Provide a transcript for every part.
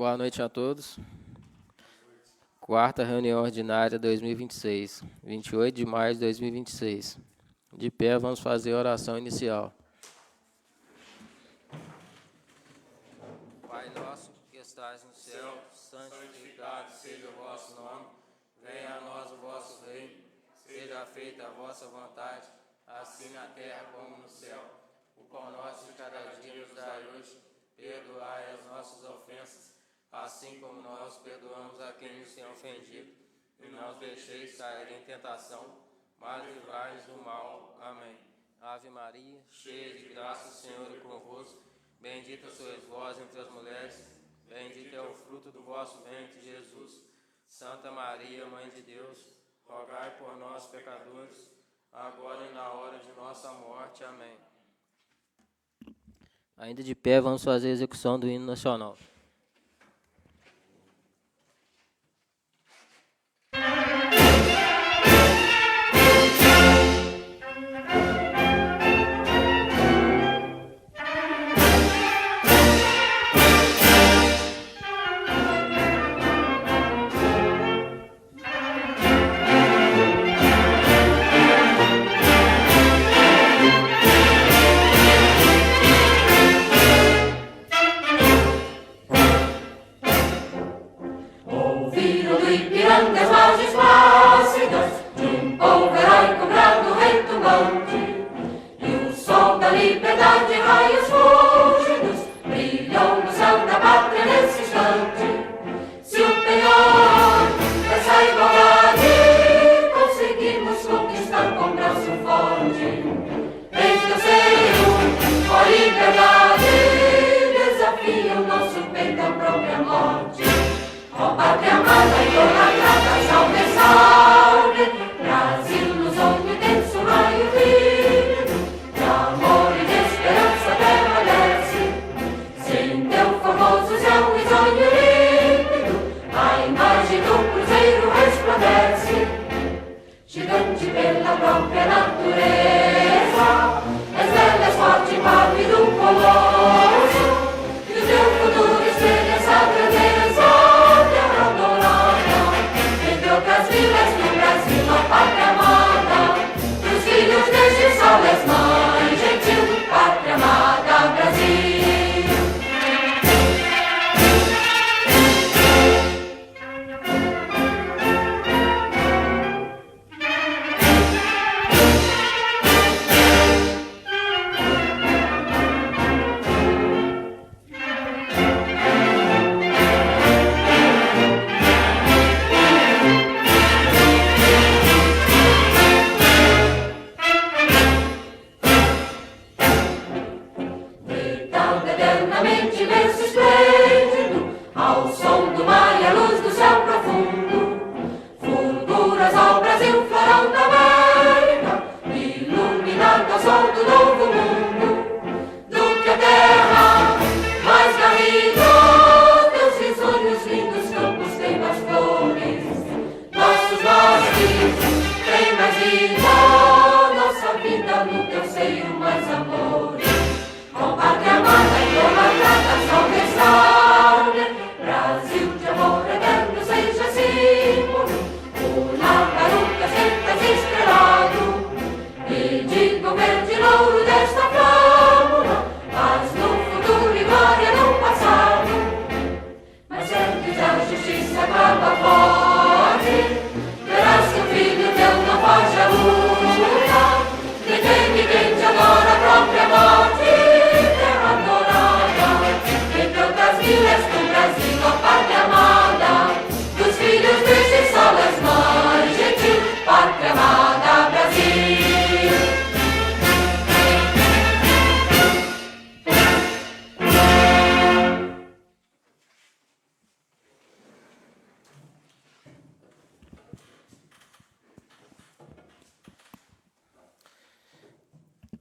Boa noite a todos. Quarta reunião ordinária 2026, 28 de maio de 2026. De pé, vamos fazer a oração inicial. Pai nosso que estás no céu, santificado seja o vosso nome. Venha a nós o vosso reino. Seja feita a vossa vontade, assim na terra como no céu. O pão nosso de cada dia nos dai hoje. Perdoai as nossas ofensas, assim como nós perdoamos a quem nos tem ofendido. E não os deixeis cair em tentação, mas livrai-nos do mal. Amém. Ave Maria, cheia de graça, o Senhor é convosco. Bendita sois vós entre as mulheres, bendito é o fruto do vosso ventre, Jesus. Santa Maria, Mãe de Deus, rogai por nós, pecadores, agora e na hora de nossa morte. Amém. Ainda de pé, vamos fazer a execução do hino nacional.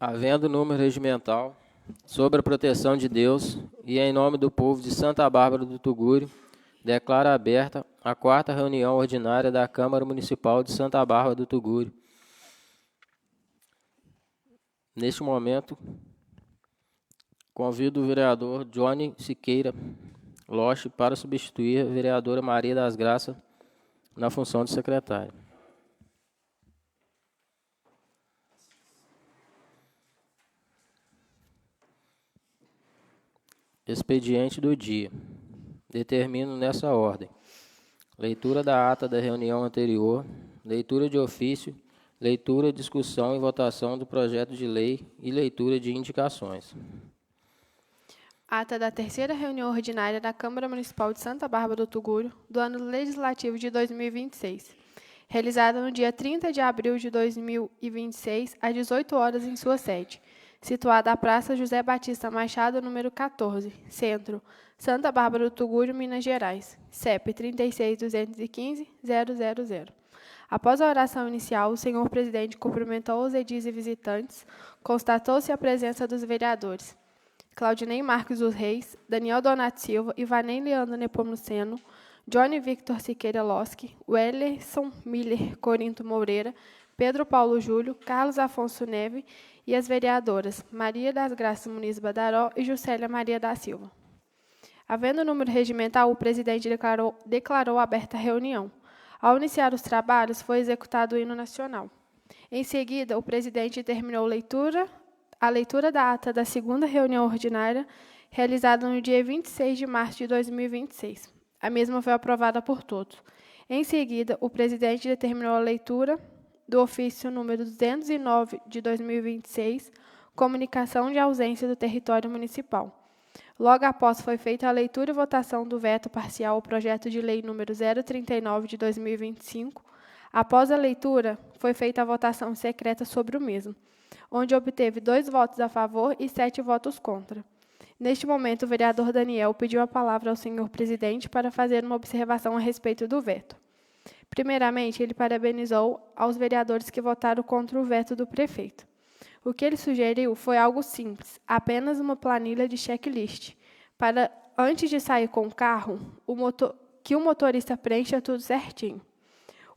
Havendo número regimental, sob a proteção de Deus e em nome do povo de Santa Bárbara do Tugúrio, declaro aberta a quarta reunião ordinária da Câmara Municipal de Santa Bárbara do Tugúrio. Neste momento, convido o vereador Johnny Siqueira Loche para substituir a vereadora Maria das Graças na função de secretária. Expediente do dia. Determino nessa ordem: leitura da ata da reunião anterior, leitura de ofício, leitura, discussão e votação do projeto de lei e leitura de indicações. Ata da terceira reunião ordinária da Câmara Municipal de Santa Bárbara do Tugurio, do ano legislativo de 2026, realizada no dia 30 de abril de 2026, às 18 horas, em sua sede, situada à Praça José Batista Machado, número 14, Centro, Santa Bárbara do Tugurio, Minas Gerais, CEP 36.215.000. Após a oração inicial, o senhor presidente cumprimentou os edis e visitantes, constatou-se a presença dos vereadores Claudinei Marques dos Reis, Daniel Donato Silva, Ivanei Leandro Nepomuceno, Johnny Victor Siqueira Loschi, Wellerson Miller Corinto Moreira, Pedro Paulo Júlio, Carlos Afonso Neve e as vereadoras Maria das Graças Muniz Badaró e Juscelia Maria da Silva. Havendo número regimental, o presidente declarou aberta a reunião. Ao iniciar os trabalhos, foi executado o hino nacional. Em seguida, o presidente terminou a leitura da ata da segunda reunião ordinária, realizada no dia 26 de março de 2026. A mesma foi aprovada por todos. Em seguida, o presidente determinou a leitura do ofício número 209 de 2026, comunicação de ausência do território municipal. Logo após, foi feita a leitura e votação do veto parcial ao projeto de lei número 039 de 2025. Após a leitura, foi feita a votação secreta sobre o mesmo, onde obteve 2 votos a favor e 7 votos contra. Neste momento, o vereador Daniel pediu a palavra ao senhor presidente para fazer uma observação a respeito do veto. Primeiramente, ele parabenizou aos vereadores que votaram contra o veto do prefeito. O que ele sugeriu foi algo simples, apenas uma planilha de checklist, para, antes de sair com o carro, que o motorista preencha tudo certinho.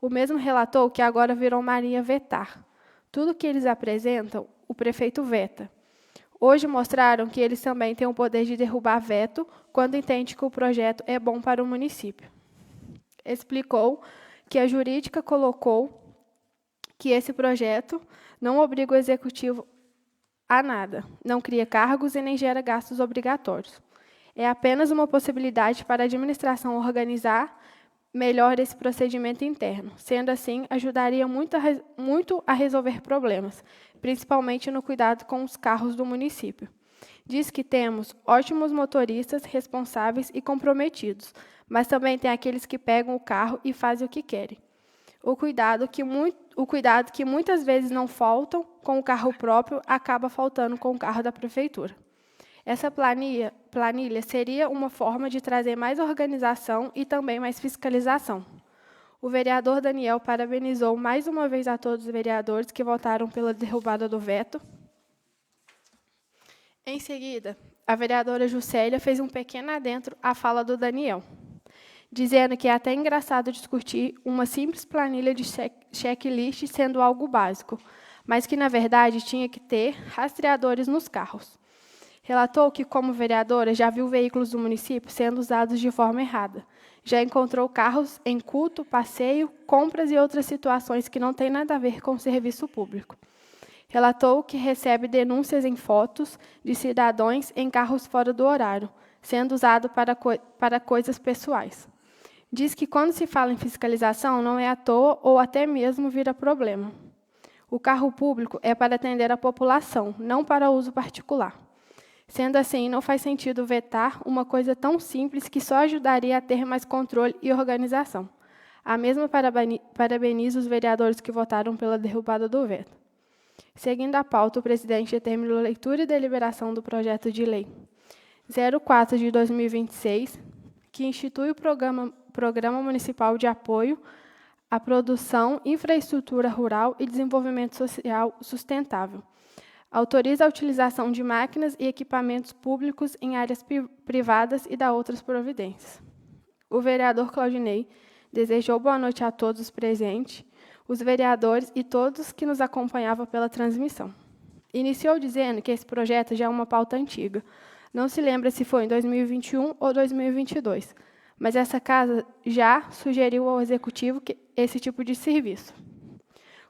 O mesmo relatou que agora virou Maria vetar. Tudo que eles apresentam, o prefeito veta. Hoje mostraram que eles também têm o poder de derrubar veto quando entende que o projeto é bom para o município. Explicou que a jurídica colocou que esse projeto não obriga o executivo a nada, não cria cargos e nem gera gastos obrigatórios. É apenas uma possibilidade para a administração organizar melhor esse procedimento interno. Sendo assim, ajudaria muito a resolver problemas, principalmente no cuidado com os carros do município. Diz que temos ótimos motoristas, responsáveis e comprometidos, mas também tem aqueles que pegam o carro e fazem o que querem. O cuidado que muitas vezes não faltam com o carro próprio acaba faltando com o carro da prefeitura. Essa planilha seria uma forma de trazer mais organização e também mais fiscalização. O vereador Daniel parabenizou mais uma vez a todos os vereadores que votaram pela derrubada do veto. Em seguida, a vereadora Juscelia fez um pequeno adentro à fala do Daniel, dizendo que é até engraçado discutir uma simples planilha de checklist sendo algo básico, mas que, na verdade, tinha que ter rastreadores nos carros. Relatou que, como vereadora, já viu veículos do município sendo usados de forma errada. Já encontrou carros em culto, passeio, compras e outras situações que não têm nada a ver com o serviço público. Relatou que recebe denúncias em fotos de cidadãos em carros fora do horário, sendo usado para coisas pessoais. Diz que, quando se fala em fiscalização, não é à toa ou até mesmo vira problema. O carro público é para atender a população, não para uso particular. Sendo assim, não faz sentido vetar uma coisa tão simples que só ajudaria a ter mais controle e organização. A mesma parabeniza os vereadores que votaram pela derrubada do veto. Seguindo a pauta, o presidente determinou a leitura e deliberação do projeto de lei 04 de 2026, que institui o Programa Municipal de Apoio à Produção, Infraestrutura Rural e Desenvolvimento Social Sustentável. Autoriza a utilização de máquinas e equipamentos públicos em áreas privadas e dá outras providências. O vereador Claudinei desejou boa noite a todos os presentes, os vereadores e todos que nos acompanhavam pela transmissão. Iniciou dizendo que esse projeto já é uma pauta antiga, Não se lembra se foi em 2021 ou 2022, mas essa casa já sugeriu ao Executivo esse tipo de serviço,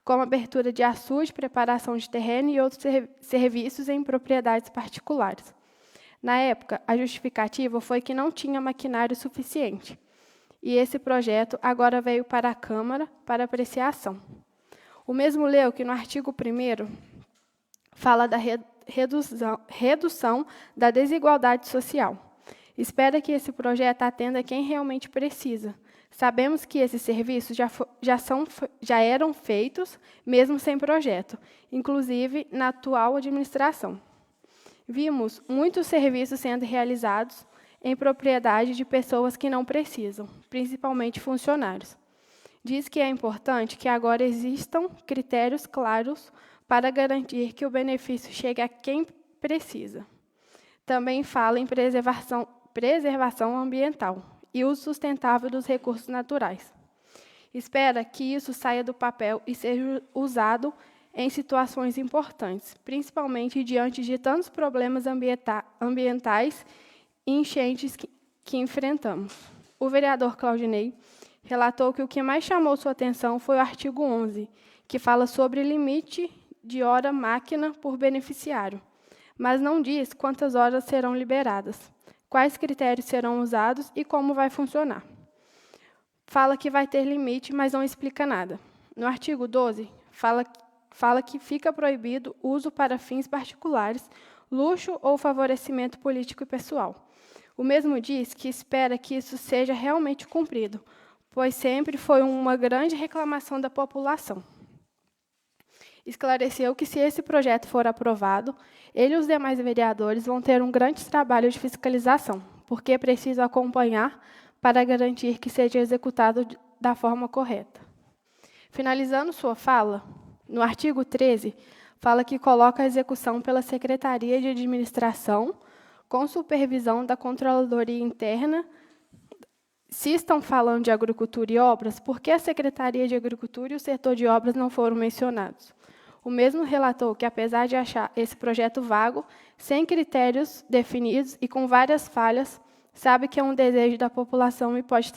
como abertura de açude, preparação de terreno e outros serviços em propriedades particulares. Na época, a justificativa foi que não tinha maquinário suficiente, e esse projeto agora veio para a Câmara para apreciação. O mesmo leu que no artigo 1º fala da redução da desigualdade social. Espera que esse projeto atenda quem realmente precisa. Sabemos que esses serviços já eram feitos, mesmo sem projeto, inclusive na atual administração. Vimos muitos serviços sendo realizados em propriedade de pessoas que não precisam, principalmente funcionários. Diz que é importante que agora existam critérios claros para garantir que o benefício chegue a quem precisa. Também fala em preservação ambiental e uso sustentável dos recursos naturais. Espera que isso saia do papel e seja usado em situações importantes, principalmente diante de tantos problemas ambientais e enchentes que enfrentamos. O vereador Claudinei relatou que o que mais chamou sua atenção foi o artigo 11, que fala sobre limite de hora máquina por beneficiário, mas não diz quantas horas serão liberadas, quais critérios serão usados e como vai funcionar. Fala que vai ter limite, mas não explica nada. No artigo 12, fala que fica proibido uso para fins particulares, luxo ou favorecimento político e pessoal. O mesmo diz que espera que isso seja realmente cumprido, pois sempre foi uma grande reclamação da população. Esclareceu que, se esse projeto for aprovado, ele e os demais vereadores vão ter um grande trabalho de fiscalização, porque precisam acompanhar para garantir que seja executado da forma correta. Finalizando sua fala, no artigo 13, fala que coloca a execução pela Secretaria de Administração, com supervisão da Controladoria Interna. Se estão falando de agricultura e obras, por que a Secretaria de Agricultura e o setor de obras não foram mencionados? O mesmo relatou que, apesar de achar esse projeto vago, sem critérios definidos e com várias falhas, sabe que é um desejo da população e pode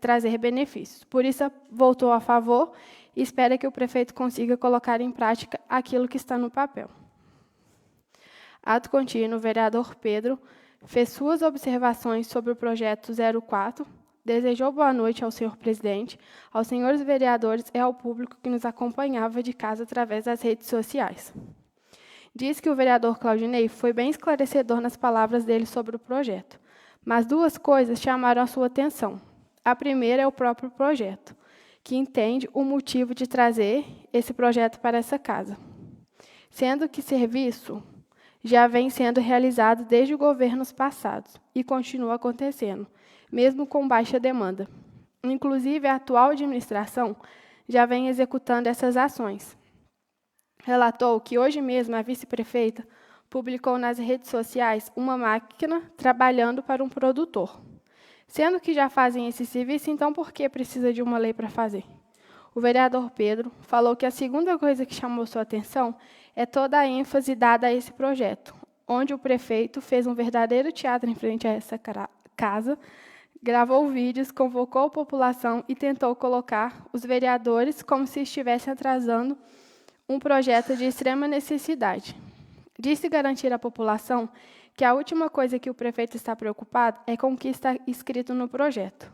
trazer benefícios. Por isso, votou a favor e espera que o prefeito consiga colocar em prática aquilo que está no papel. Ato contínuo, o vereador Pedro fez suas observações sobre o projeto 04, desejou boa noite ao senhor presidente, aos senhores vereadores e ao público que nos acompanhava de casa através das redes sociais. Diz que o vereador Claudinei foi bem esclarecedor nas palavras dele sobre o projeto, mas duas coisas chamaram a sua atenção. A primeira é o próprio projeto, que entende o motivo de trazer esse projeto para essa casa, sendo que serviço já vem sendo realizado desde governos passados e continua acontecendo, mesmo com baixa demanda. Inclusive, a atual administração já vem executando essas ações. Relatou que hoje mesmo a vice-prefeita publicou nas redes sociais uma máquina trabalhando para um produtor. Sendo que já fazem esse serviço, então por que precisa de uma lei para fazer? O vereador Pedro falou que a segunda coisa que chamou sua atenção é toda a ênfase dada a esse projeto, onde o prefeito fez um verdadeiro teatro em frente a essa casa, gravou vídeos, convocou a população e tentou colocar os vereadores como se estivessem atrasando um projeto de extrema necessidade. Disse garantir à população que a última coisa que o prefeito está preocupado é com o que está escrito no projeto.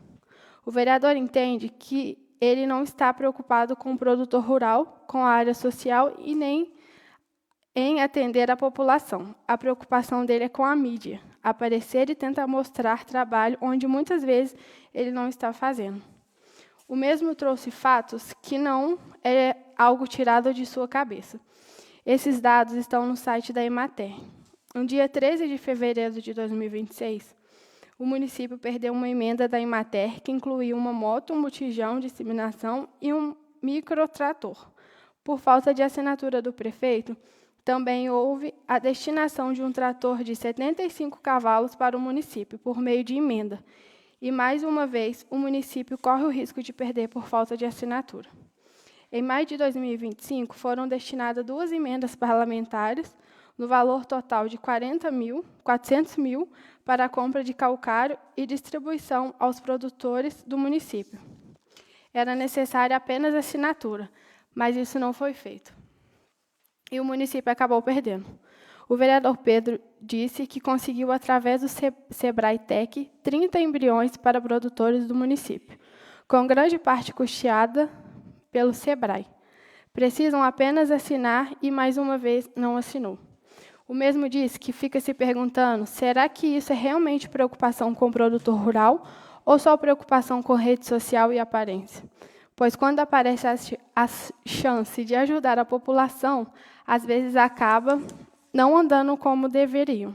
O vereador entende que ele não está preocupado com o produtor rural, com a área social e nem em atender a população. A preocupação dele é com a mídia, aparecer e tentar mostrar trabalho onde muitas vezes ele não está fazendo. O mesmo trouxe fatos que não é algo tirado de sua cabeça. Esses dados estão no site da Emater. No dia 13 de fevereiro de 2026, o município perdeu uma emenda da Emater que incluía uma moto, um botijão de inseminação e um microtrator. Por falta de assinatura do prefeito, também houve a destinação de um trator de 75 cavalos para o município, por meio de emenda. E, mais uma vez, o município corre o risco de perder por falta de assinatura. Em maio de 2025, foram destinadas 2 emendas parlamentares, no valor total de 400 mil para a compra de calcário e distribuição aos produtores do município. Era necessária apenas assinatura, mas isso não foi feito. E o município acabou perdendo. O vereador Pedro disse que conseguiu, através do Sebrae Tech, 30 embriões para produtores do município, com grande parte custeada pelo Sebrae. Precisam apenas assinar e, mais uma vez, não assinou. O mesmo disse que fica se perguntando, será que isso é realmente preocupação com o produtor rural ou só preocupação com rede social e aparência? Pois quando aparece a chance de ajudar a população, às vezes acaba não andando como deveriam.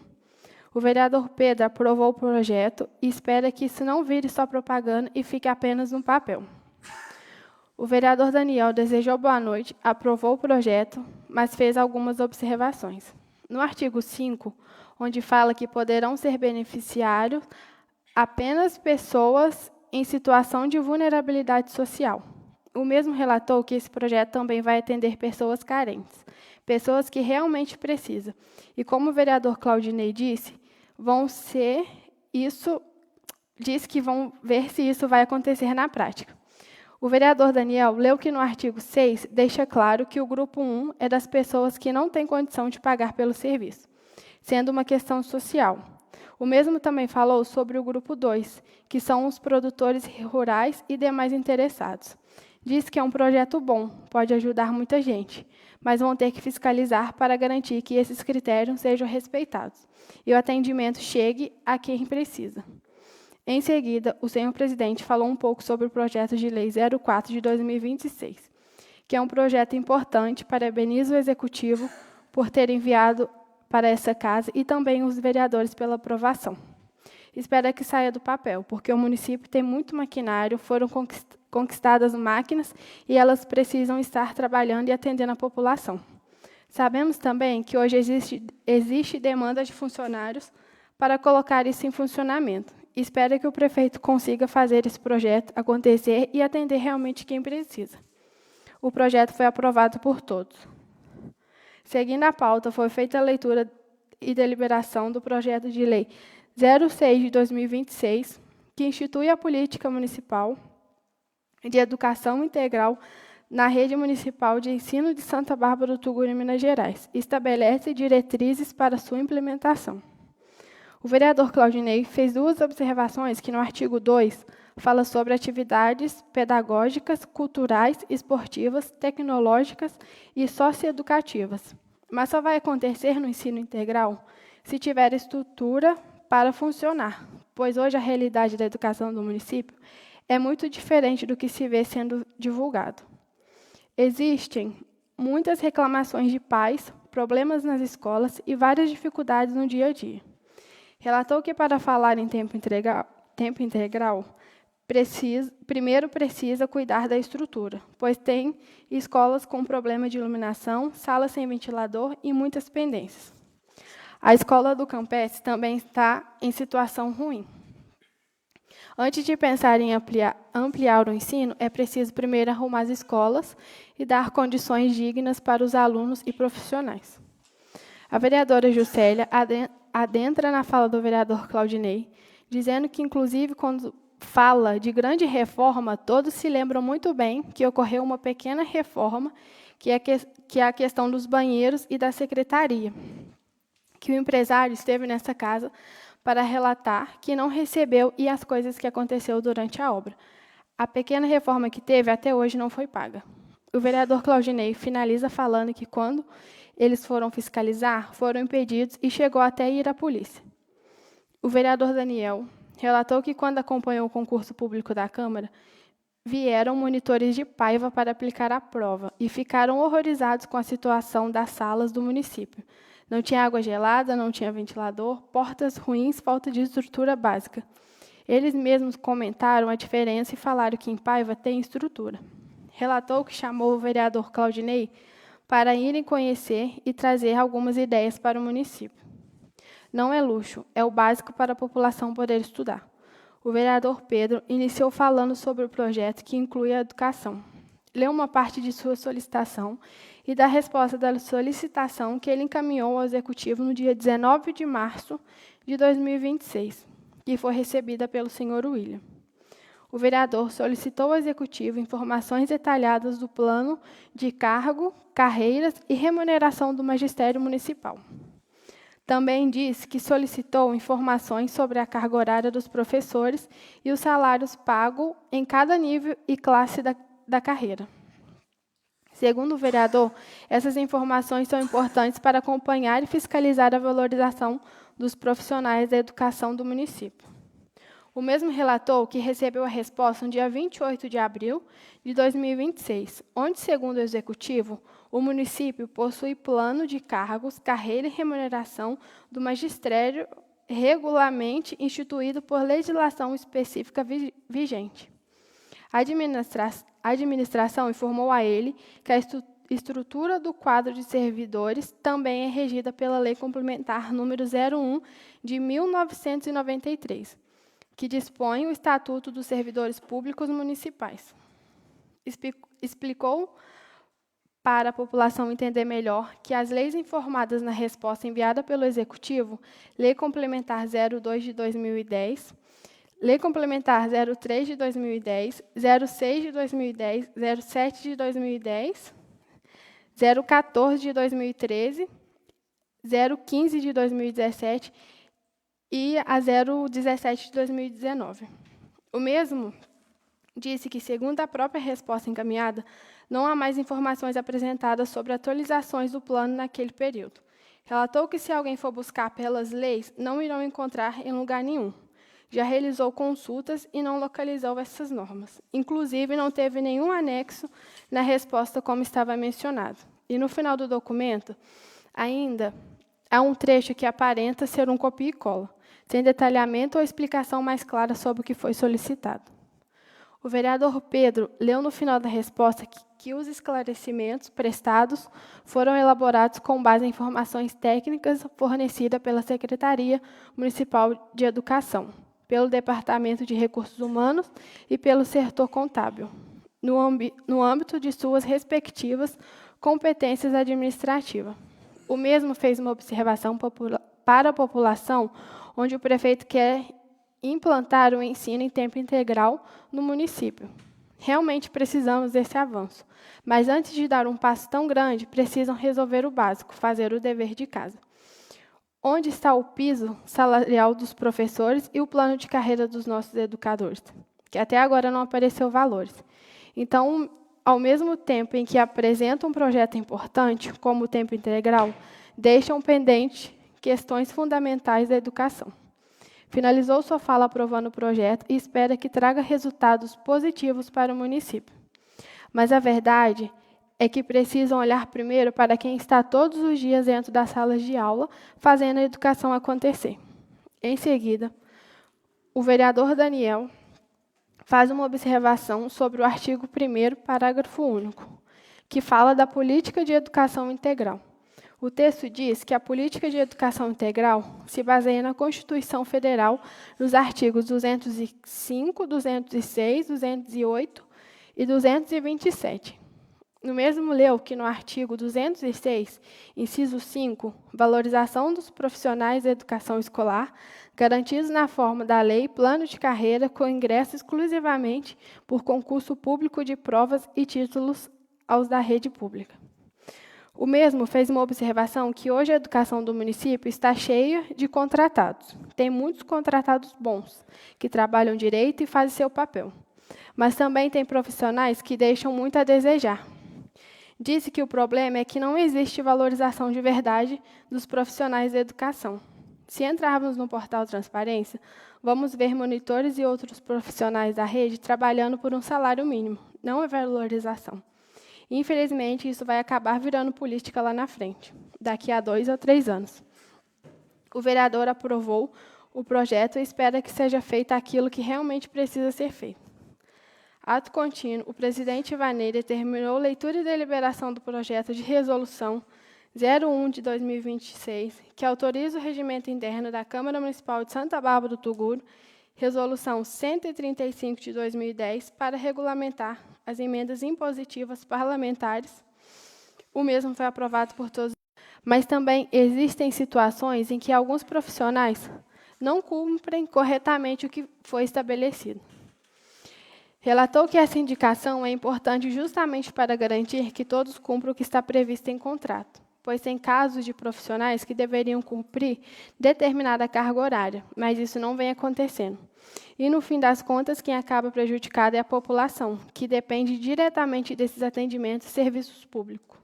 O vereador Pedro aprovou o projeto e espera que isso não vire só propaganda e fique apenas no papel. O vereador Daniel desejou boa noite, aprovou o projeto, mas fez algumas observações. No artigo 5, onde fala que poderão ser beneficiários apenas pessoas em situação de vulnerabilidade social. O mesmo relatou que esse projeto também vai atender pessoas carentes, pessoas que realmente precisam. E como o vereador Claudinei disse, que vão ver se isso vai acontecer na prática. O vereador Daniel leu que no artigo 6 deixa claro que o grupo 1 é das pessoas que não têm condição de pagar pelo serviço, sendo uma questão social. O mesmo também falou sobre o grupo 2, que são os produtores rurais e demais interessados. Diz que é um projeto bom, pode ajudar muita gente, mas vão ter que fiscalizar para garantir que esses critérios sejam respeitados e o atendimento chegue a quem precisa. Em seguida, o senhor presidente falou um pouco sobre o projeto de lei 04 de 2026, que é um projeto importante. Parabenizo o executivo por ter enviado para essa casa e também os vereadores pela aprovação. Espero que saia do papel, porque o município tem muito maquinário, foram conquistadas máquinas e elas precisam estar trabalhando e atendendo a população. Sabemos também que hoje existe demanda de funcionários para colocar isso em funcionamento. Espero que o prefeito consiga fazer esse projeto acontecer e atender realmente quem precisa. O projeto foi aprovado por todos. Seguindo a pauta, foi feita a leitura e deliberação do projeto de lei 06 de 2026, que institui a política municipal de educação integral na rede municipal de ensino de Santa Bárbara do Tugurio, Minas Gerais, e estabelece diretrizes para sua implementação. O vereador Claudinei fez duas observações que, no artigo 2, fala sobre atividades pedagógicas, culturais, esportivas, tecnológicas e socioeducativas, mas só vai acontecer no ensino integral se tiver estrutura para funcionar, pois hoje a realidade da educação do município é muito diferente do que se vê sendo divulgado. Existem muitas reclamações de pais, problemas nas escolas e várias dificuldades no dia a dia. Relatou que, para falar em tempo integral, primeiro precisa cuidar da estrutura, pois tem escolas com problema de iluminação, salas sem ventilador e muitas pendências. A escola do Campestre também está em situação ruim. Antes de pensar em ampliar o ensino, é preciso primeiro arrumar as escolas e dar condições dignas para os alunos e profissionais. A vereadora Juscelia adentra na fala do vereador Claudinei, dizendo que, inclusive, quando fala de grande reforma, todos se lembram muito bem que ocorreu uma pequena reforma, que é a questão dos banheiros e da secretaria, que o empresário esteve nessa casa para relatar que não recebeu e as coisas que aconteceu durante a obra. A pequena reforma que teve até hoje não foi paga. O vereador Claudinei finaliza falando que, quando eles foram fiscalizar, foram impedidos e chegou até ir à polícia. O vereador Daniel relatou que, quando acompanhou o concurso público da Câmara, vieram monitores de Paiva para aplicar a prova e ficaram horrorizados com a situação das salas do município. Não tinha água gelada, não tinha ventilador, portas ruins, falta de estrutura básica. Eles mesmos comentaram a diferença e falaram que em Paiva tem estrutura. Relatou que chamou o vereador Claudinei para irem conhecer e trazer algumas ideias para o município. Não é luxo, é o básico para a população poder estudar. O vereador Pedro iniciou falando sobre o projeto que inclui a educação. Leu uma parte de sua solicitação e da resposta da solicitação que ele encaminhou ao Executivo no dia 19 de março de 2026, que foi recebida pelo senhor William. O vereador solicitou ao Executivo informações detalhadas do plano de cargo, carreiras e remuneração do magistério municipal. Também disse que solicitou informações sobre a carga horária dos professores e os salários pagos em cada nível e classe da carreira. Segundo o vereador, essas informações são importantes para acompanhar e fiscalizar a valorização dos profissionais da educação do município. O mesmo relatou que recebeu a resposta no dia 28 de abril de 2026, onde, segundo o Executivo, o município possui plano de cargos, carreira e remuneração do magistério regularmente instituído por legislação específica vigente. A administração informou a ele que a estrutura do quadro de servidores também é regida pela Lei Complementar número 01 de 1993, que dispõe o Estatuto dos Servidores Públicos Municipais. Explicou para a população entender melhor que as leis informadas na resposta enviada pelo Executivo, Lei Complementar 02 de 2010, Lei Complementar 03 de 2010, 06 de 2010, 07 de 2010, 014 de 2013, 015 de 2017 e a 017 de 2019. O mesmo disse que, segundo a própria resposta encaminhada, não há mais informações apresentadas sobre atualizações do plano naquele período. Relatou que, se alguém for buscar pelas leis, não irão encontrar em lugar nenhum. Já realizou consultas e não localizou essas normas. Inclusive, não teve nenhum anexo na resposta, como estava mencionado. E, no final do documento, ainda há um trecho que aparenta ser um copia e cola, sem detalhamento ou explicação mais clara sobre o que foi solicitado. O vereador Pedro leu no final da resposta que os esclarecimentos prestados foram elaborados com base em informações técnicas fornecidas pela Secretaria Municipal de Educação, pelo Departamento de Recursos Humanos e pelo setor contábil, no âmbito de suas respectivas competências administrativas. O mesmo fez uma observação para a população, onde o prefeito quer implantar o ensino em tempo integral no município. Realmente precisamos desse avanço, mas antes de dar um passo tão grande, precisam resolver o básico, fazer o dever de casa. Onde está o piso salarial dos professores e o plano de carreira dos nossos educadores? Que até agora não apareceu valores. Então, ao mesmo tempo em que apresentam um projeto importante, como o tempo integral, deixam pendente questões fundamentais da educação. Finalizou sua fala aprovando o projeto e espera que traga resultados positivos para o município. Mas a verdade é que precisam olhar primeiro para quem está todos os dias dentro das salas de aula, fazendo a educação acontecer. Em seguida, o vereador Daniel faz uma observação sobre o artigo 1º, parágrafo único, que fala da política de educação integral. O texto diz que a política de educação integral se baseia na Constituição Federal, nos artigos 205, 206, 208 e 227. No mesmo leu que no artigo 206, inciso 5, valorização dos profissionais da educação escolar, garantidos na forma da lei, plano de carreira com ingresso exclusivamente por concurso público de provas e títulos aos da rede pública. O mesmo fez uma observação que hoje a educação do município está cheia de contratados. Tem muitos contratados bons, que trabalham direito e fazem seu papel. Mas também tem profissionais que deixam muito a desejar. Disse que o problema é que não existe valorização de verdade dos profissionais da educação. Se entrarmos no portal Transparência, vamos ver monitores e outros profissionais da rede trabalhando por um salário mínimo. Não é valorização. Infelizmente, isso vai acabar virando política lá na frente, daqui a 2 ou 3 anos. O vereador aprovou o projeto e espera que seja feito aquilo que realmente precisa ser feito. Ato contínuo, o presidente Ivanei determinou leitura e deliberação do projeto de resolução 01 de 2026, que autoriza o regimento interno da Câmara Municipal de Santa Bárbara do Tuguru, resolução 135 de 2010, para regulamentar as emendas impositivas parlamentares o mesmo foi aprovado por todos. Mas também existem situações em que alguns profissionais não cumprem corretamente o que foi estabelecido. Relatou que essa indicação é importante justamente para garantir que todos cumpram o que está previsto em contrato, pois tem casos de profissionais que deveriam cumprir determinada carga horária, mas isso não vem acontecendo. E, no fim das contas, quem acaba prejudicado é a população, que depende diretamente desses atendimentos e serviços públicos.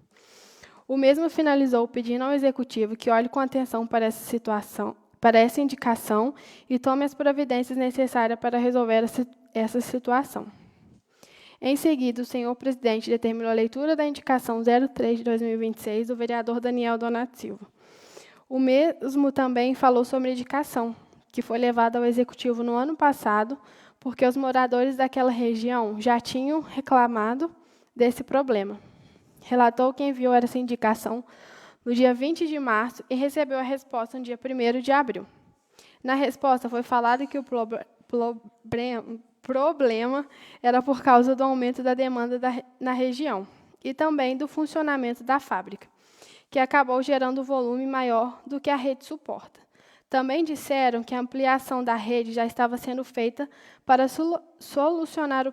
O mesmo finalizou pedindo ao Executivo que olhe com atenção para essa situação, para essa indicação e tome as providências necessárias para resolver essa situação. Em seguida, o senhor presidente determinou a leitura da indicação 03 de 2026 do vereador Daniel Donato Silva. O mesmo também falou sobre a indicação, que foi levada ao Executivo no ano passado, porque os moradores daquela região já tinham reclamado desse problema. Relatou que enviou essa indicação no dia 20 de março e recebeu a resposta no dia 1º de abril. Na resposta, foi falado que o problema era por causa do aumento da demanda na região e também do funcionamento da fábrica, que acabou gerando um volume maior do que a rede suporta. Também disseram que a ampliação da rede já estava sendo feita para solucionar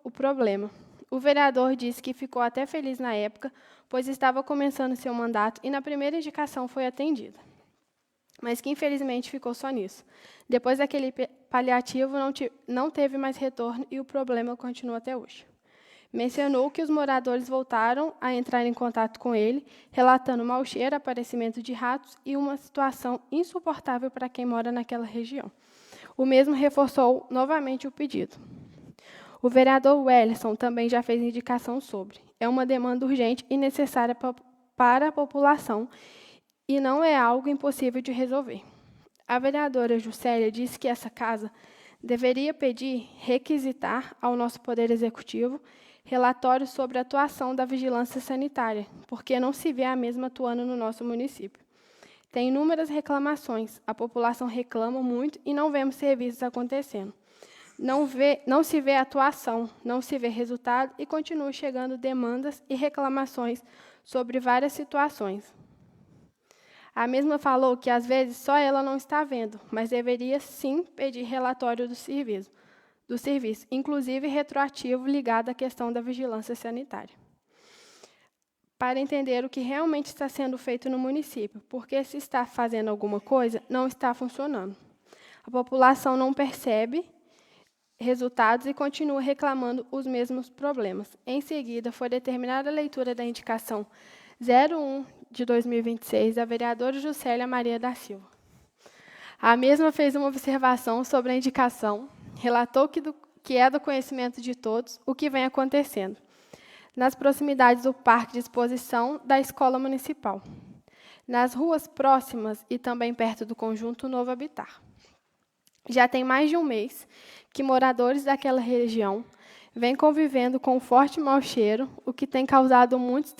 o problema. O vereador disse que ficou até feliz na época, pois estava começando seu mandato e na primeira indicação foi atendida. Mas que infelizmente ficou só nisso. Depois daquele paliativo não teve mais retorno e o problema continua até hoje. Mencionou que os moradores voltaram a entrar em contato com ele, relatando mau cheiro, aparecimento de ratos e uma situação insuportável para quem mora naquela região. O mesmo reforçou novamente o pedido. O vereador Wellerson também já fez indicação sobre. É uma demanda urgente e necessária para a população e não é algo impossível de resolver. A vereadora Juscelia disse que essa casa deveria requisitar ao nosso Poder Executivo relatórios sobre a atuação da vigilância sanitária, porque não se vê a mesma atuando no nosso município. Tem inúmeras reclamações, a população reclama muito e não vemos serviços acontecendo. Não se vê atuação, não se vê resultado e continuam chegando demandas e reclamações sobre várias situações. A mesma falou que, às vezes, só ela não está vendo, mas deveria, sim, pedir relatório do serviço, inclusive retroativo ligado à questão da vigilância sanitária, para entender o que realmente está sendo feito no município, porque se está fazendo alguma coisa, não está funcionando. A população não percebe resultados e continua reclamando os mesmos problemas. Em seguida, foi determinada a leitura da indicação 01 de 2026 da vereadora Juscelia Maria da Silva. A mesma fez uma observação sobre a indicação, relatou que é do conhecimento de todos o que vem acontecendo nas proximidades do Parque de Exposição da Escola Municipal, nas ruas próximas e também perto do Conjunto Novo Habitar. Já tem mais de um mês que moradores daquela região vêm convivendo com um forte mau cheiro, o que tem causado muitos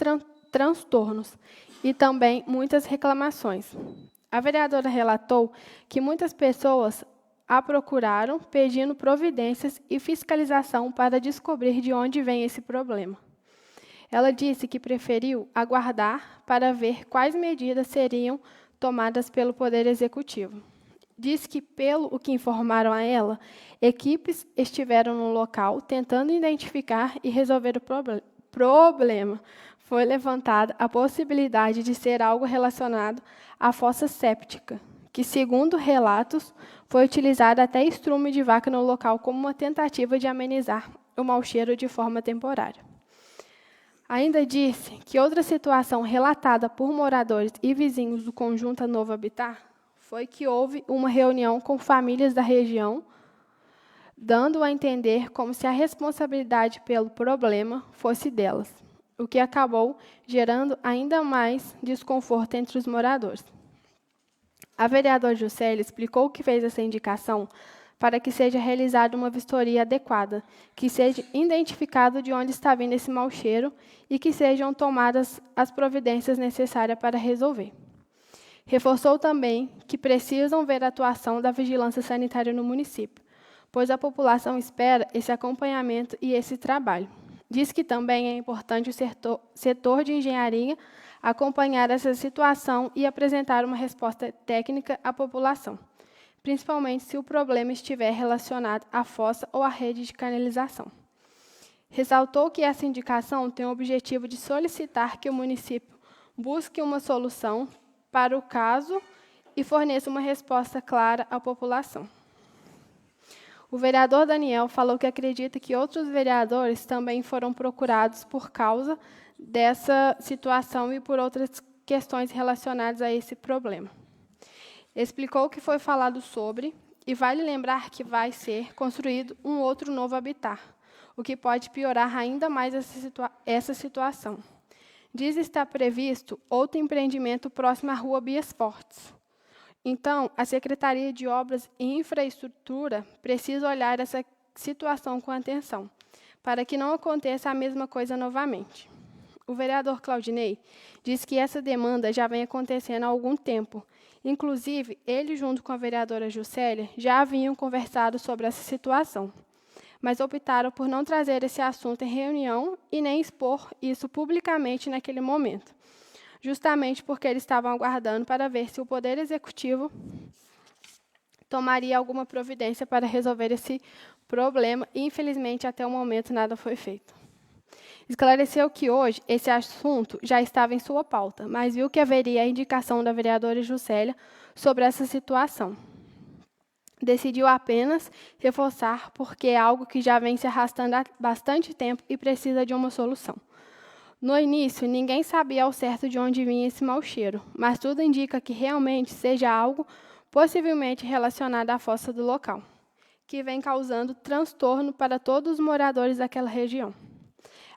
transtornos e também muitas reclamações. A vereadora relatou que muitas pessoas a procuraram pedindo providências e fiscalização para descobrir de onde vem esse problema. Ela disse que preferiu aguardar para ver quais medidas seriam tomadas pelo Poder Executivo. Diz que, pelo o que informaram a ela, equipes estiveram no local tentando identificar e resolver o problema. Foi levantada a possibilidade de ser algo relacionado à fossa séptica, que, segundo relatos, foi utilizada até estrume de vaca no local como uma tentativa de amenizar o mau cheiro de forma temporária. Ainda disse que outra situação relatada por moradores e vizinhos do Conjunto Novo Habitar foi que houve uma reunião com famílias da região, dando a entender como se a responsabilidade pelo problema fosse delas, o que acabou gerando ainda mais desconforto entre os moradores. A vereadora Juscelia explicou que fez essa indicação para que seja realizada uma vistoria adequada, que seja identificado de onde está vindo esse mau cheiro e que sejam tomadas as providências necessárias para resolver. Reforçou também que precisam ver a atuação da vigilância sanitária no município, pois a população espera esse acompanhamento e esse trabalho. Diz que também é importante o setor de engenharia acompanhar essa situação e apresentar uma resposta técnica à população, principalmente se o problema estiver relacionado à fossa ou à rede de canalização. Ressaltou que essa indicação tem o objetivo de solicitar que o município busque uma solução para o caso e forneça uma resposta clara à população. O vereador Daniel falou que acredita que outros vereadores também foram procurados por causa dessa situação e por outras questões relacionadas a esse problema. Explicou que foi falado sobre, e vale lembrar que vai ser construído um outro novo habitat, o que pode piorar ainda mais essa situação. Diz estar previsto outro empreendimento próximo à Rua Bias Fortes. Então, a Secretaria de Obras e Infraestrutura precisa olhar essa situação com atenção, para que não aconteça a mesma coisa novamente. O vereador Claudinei diz que essa demanda já vem acontecendo há algum tempo. Inclusive, ele, junto com a vereadora Juscelia, já haviam conversado sobre essa situação, mas optaram por não trazer esse assunto em reunião e nem expor isso publicamente naquele momento, justamente porque eles estavam aguardando para ver se o Poder Executivo tomaria alguma providência para resolver esse problema, e, infelizmente, até o momento, nada foi feito. Esclareceu que hoje esse assunto já estava em sua pauta, mas viu que haveria a indicação da vereadora Juscelia sobre essa situação. Decidiu apenas reforçar porque é algo que já vem se arrastando há bastante tempo e precisa de uma solução. No início, ninguém sabia ao certo de onde vinha esse mau cheiro, mas tudo indica que realmente seja algo possivelmente relacionado à fossa do local, que vem causando transtorno para todos os moradores daquela região.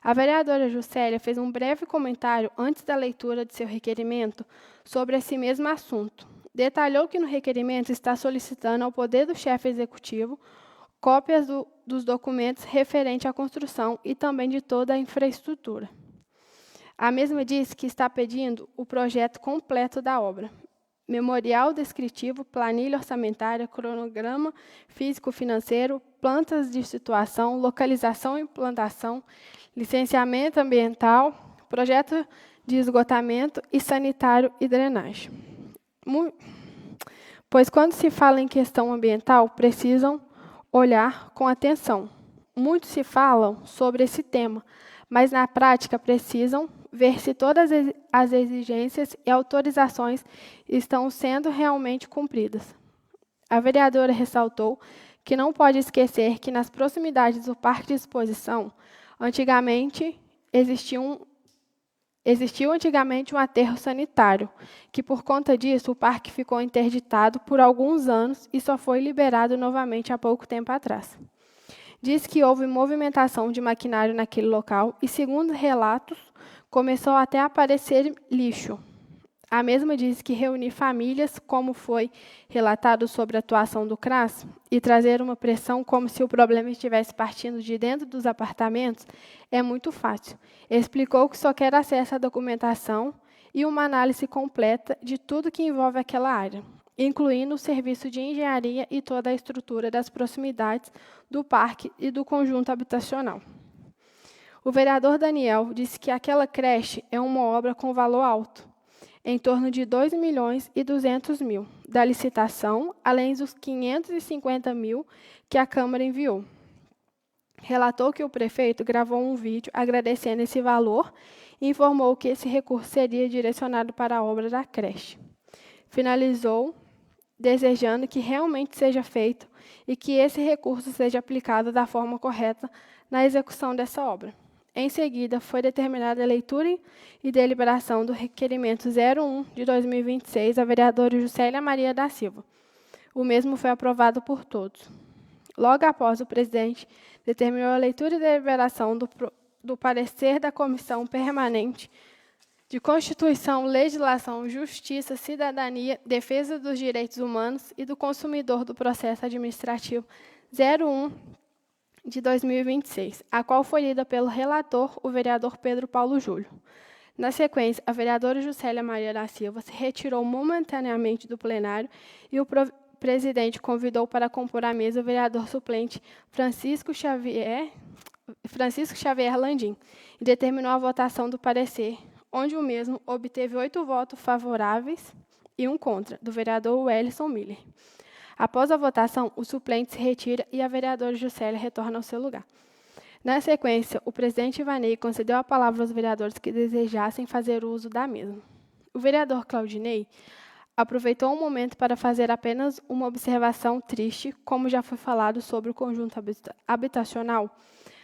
A vereadora Juscelia fez um breve comentário antes da leitura de seu requerimento sobre esse mesmo assunto. Detalhou que no requerimento está solicitando ao Poder do Chefe Executivo cópias dos documentos referentes à construção e também de toda a infraestrutura. A mesma disse que está pedindo o projeto completo da obra: memorial descritivo, planilha orçamentária, cronograma físico-financeiro, plantas de situação, localização e implantação, licenciamento ambiental, projeto de esgotamento e sanitário e drenagem. Pois quando se fala em questão ambiental, precisam olhar com atenção. Muito se falam sobre esse tema, mas na prática precisam ver se todas as exigências e autorizações estão sendo realmente cumpridas. A vereadora ressaltou que não pode esquecer que nas proximidades do Parque de Exposição, existiu antigamente um aterro sanitário, que por conta disso o parque ficou interditado por alguns anos e só foi liberado novamente há pouco tempo atrás. Diz que houve movimentação de maquinário naquele local e, segundo relatos, começou até a aparecer lixo. A mesma diz que reunir famílias, como foi relatado sobre a atuação do CRAS, e trazer uma pressão como se o problema estivesse partindo de dentro dos apartamentos, é muito fácil. Explicou que só quer acesso à documentação e uma análise completa de tudo que envolve aquela área, incluindo o serviço de engenharia e toda a estrutura das proximidades do parque e do conjunto habitacional. O vereador Daniel disse que aquela creche é uma obra com valor alto, em torno de 2.200.000 da licitação, além dos 550 mil que a Câmara enviou. Relatou que o prefeito gravou um vídeo agradecendo esse valor e informou que esse recurso seria direcionado para a obra da creche. Finalizou desejando que realmente seja feito e que esse recurso seja aplicado da forma correta na execução dessa obra. Em seguida, foi determinada a leitura e deliberação do requerimento 01 de 2026 da vereadora Juscelia Maria da Silva. O mesmo foi aprovado por todos. Logo após, o presidente determinou a leitura e deliberação do parecer da Comissão Permanente de Constituição, Legislação, Justiça, Cidadania, Defesa dos Direitos Humanos e do Consumidor do Processo Administrativo 01 de 2026, a qual foi lida pelo relator, o vereador Pedro Paulo Júlio. Na sequência, a vereadora Juscelia Maria da Silva se retirou momentaneamente do plenário e o presidente convidou para compor a mesa o vereador suplente Francisco Xavier Francisco Xavier Landim e determinou a votação do parecer, onde o mesmo obteve 8 votos favoráveis e 1 contra, do vereador Wellison Miller. Após a votação, o suplente se retira e a vereadora Juscelia retorna ao seu lugar. Na sequência, o presidente Ivanei concedeu a palavra aos vereadores que desejassem fazer uso da mesma. O vereador Claudinei aproveitou o momento para fazer apenas uma observação triste, como já foi falado sobre o conjunto habitacional.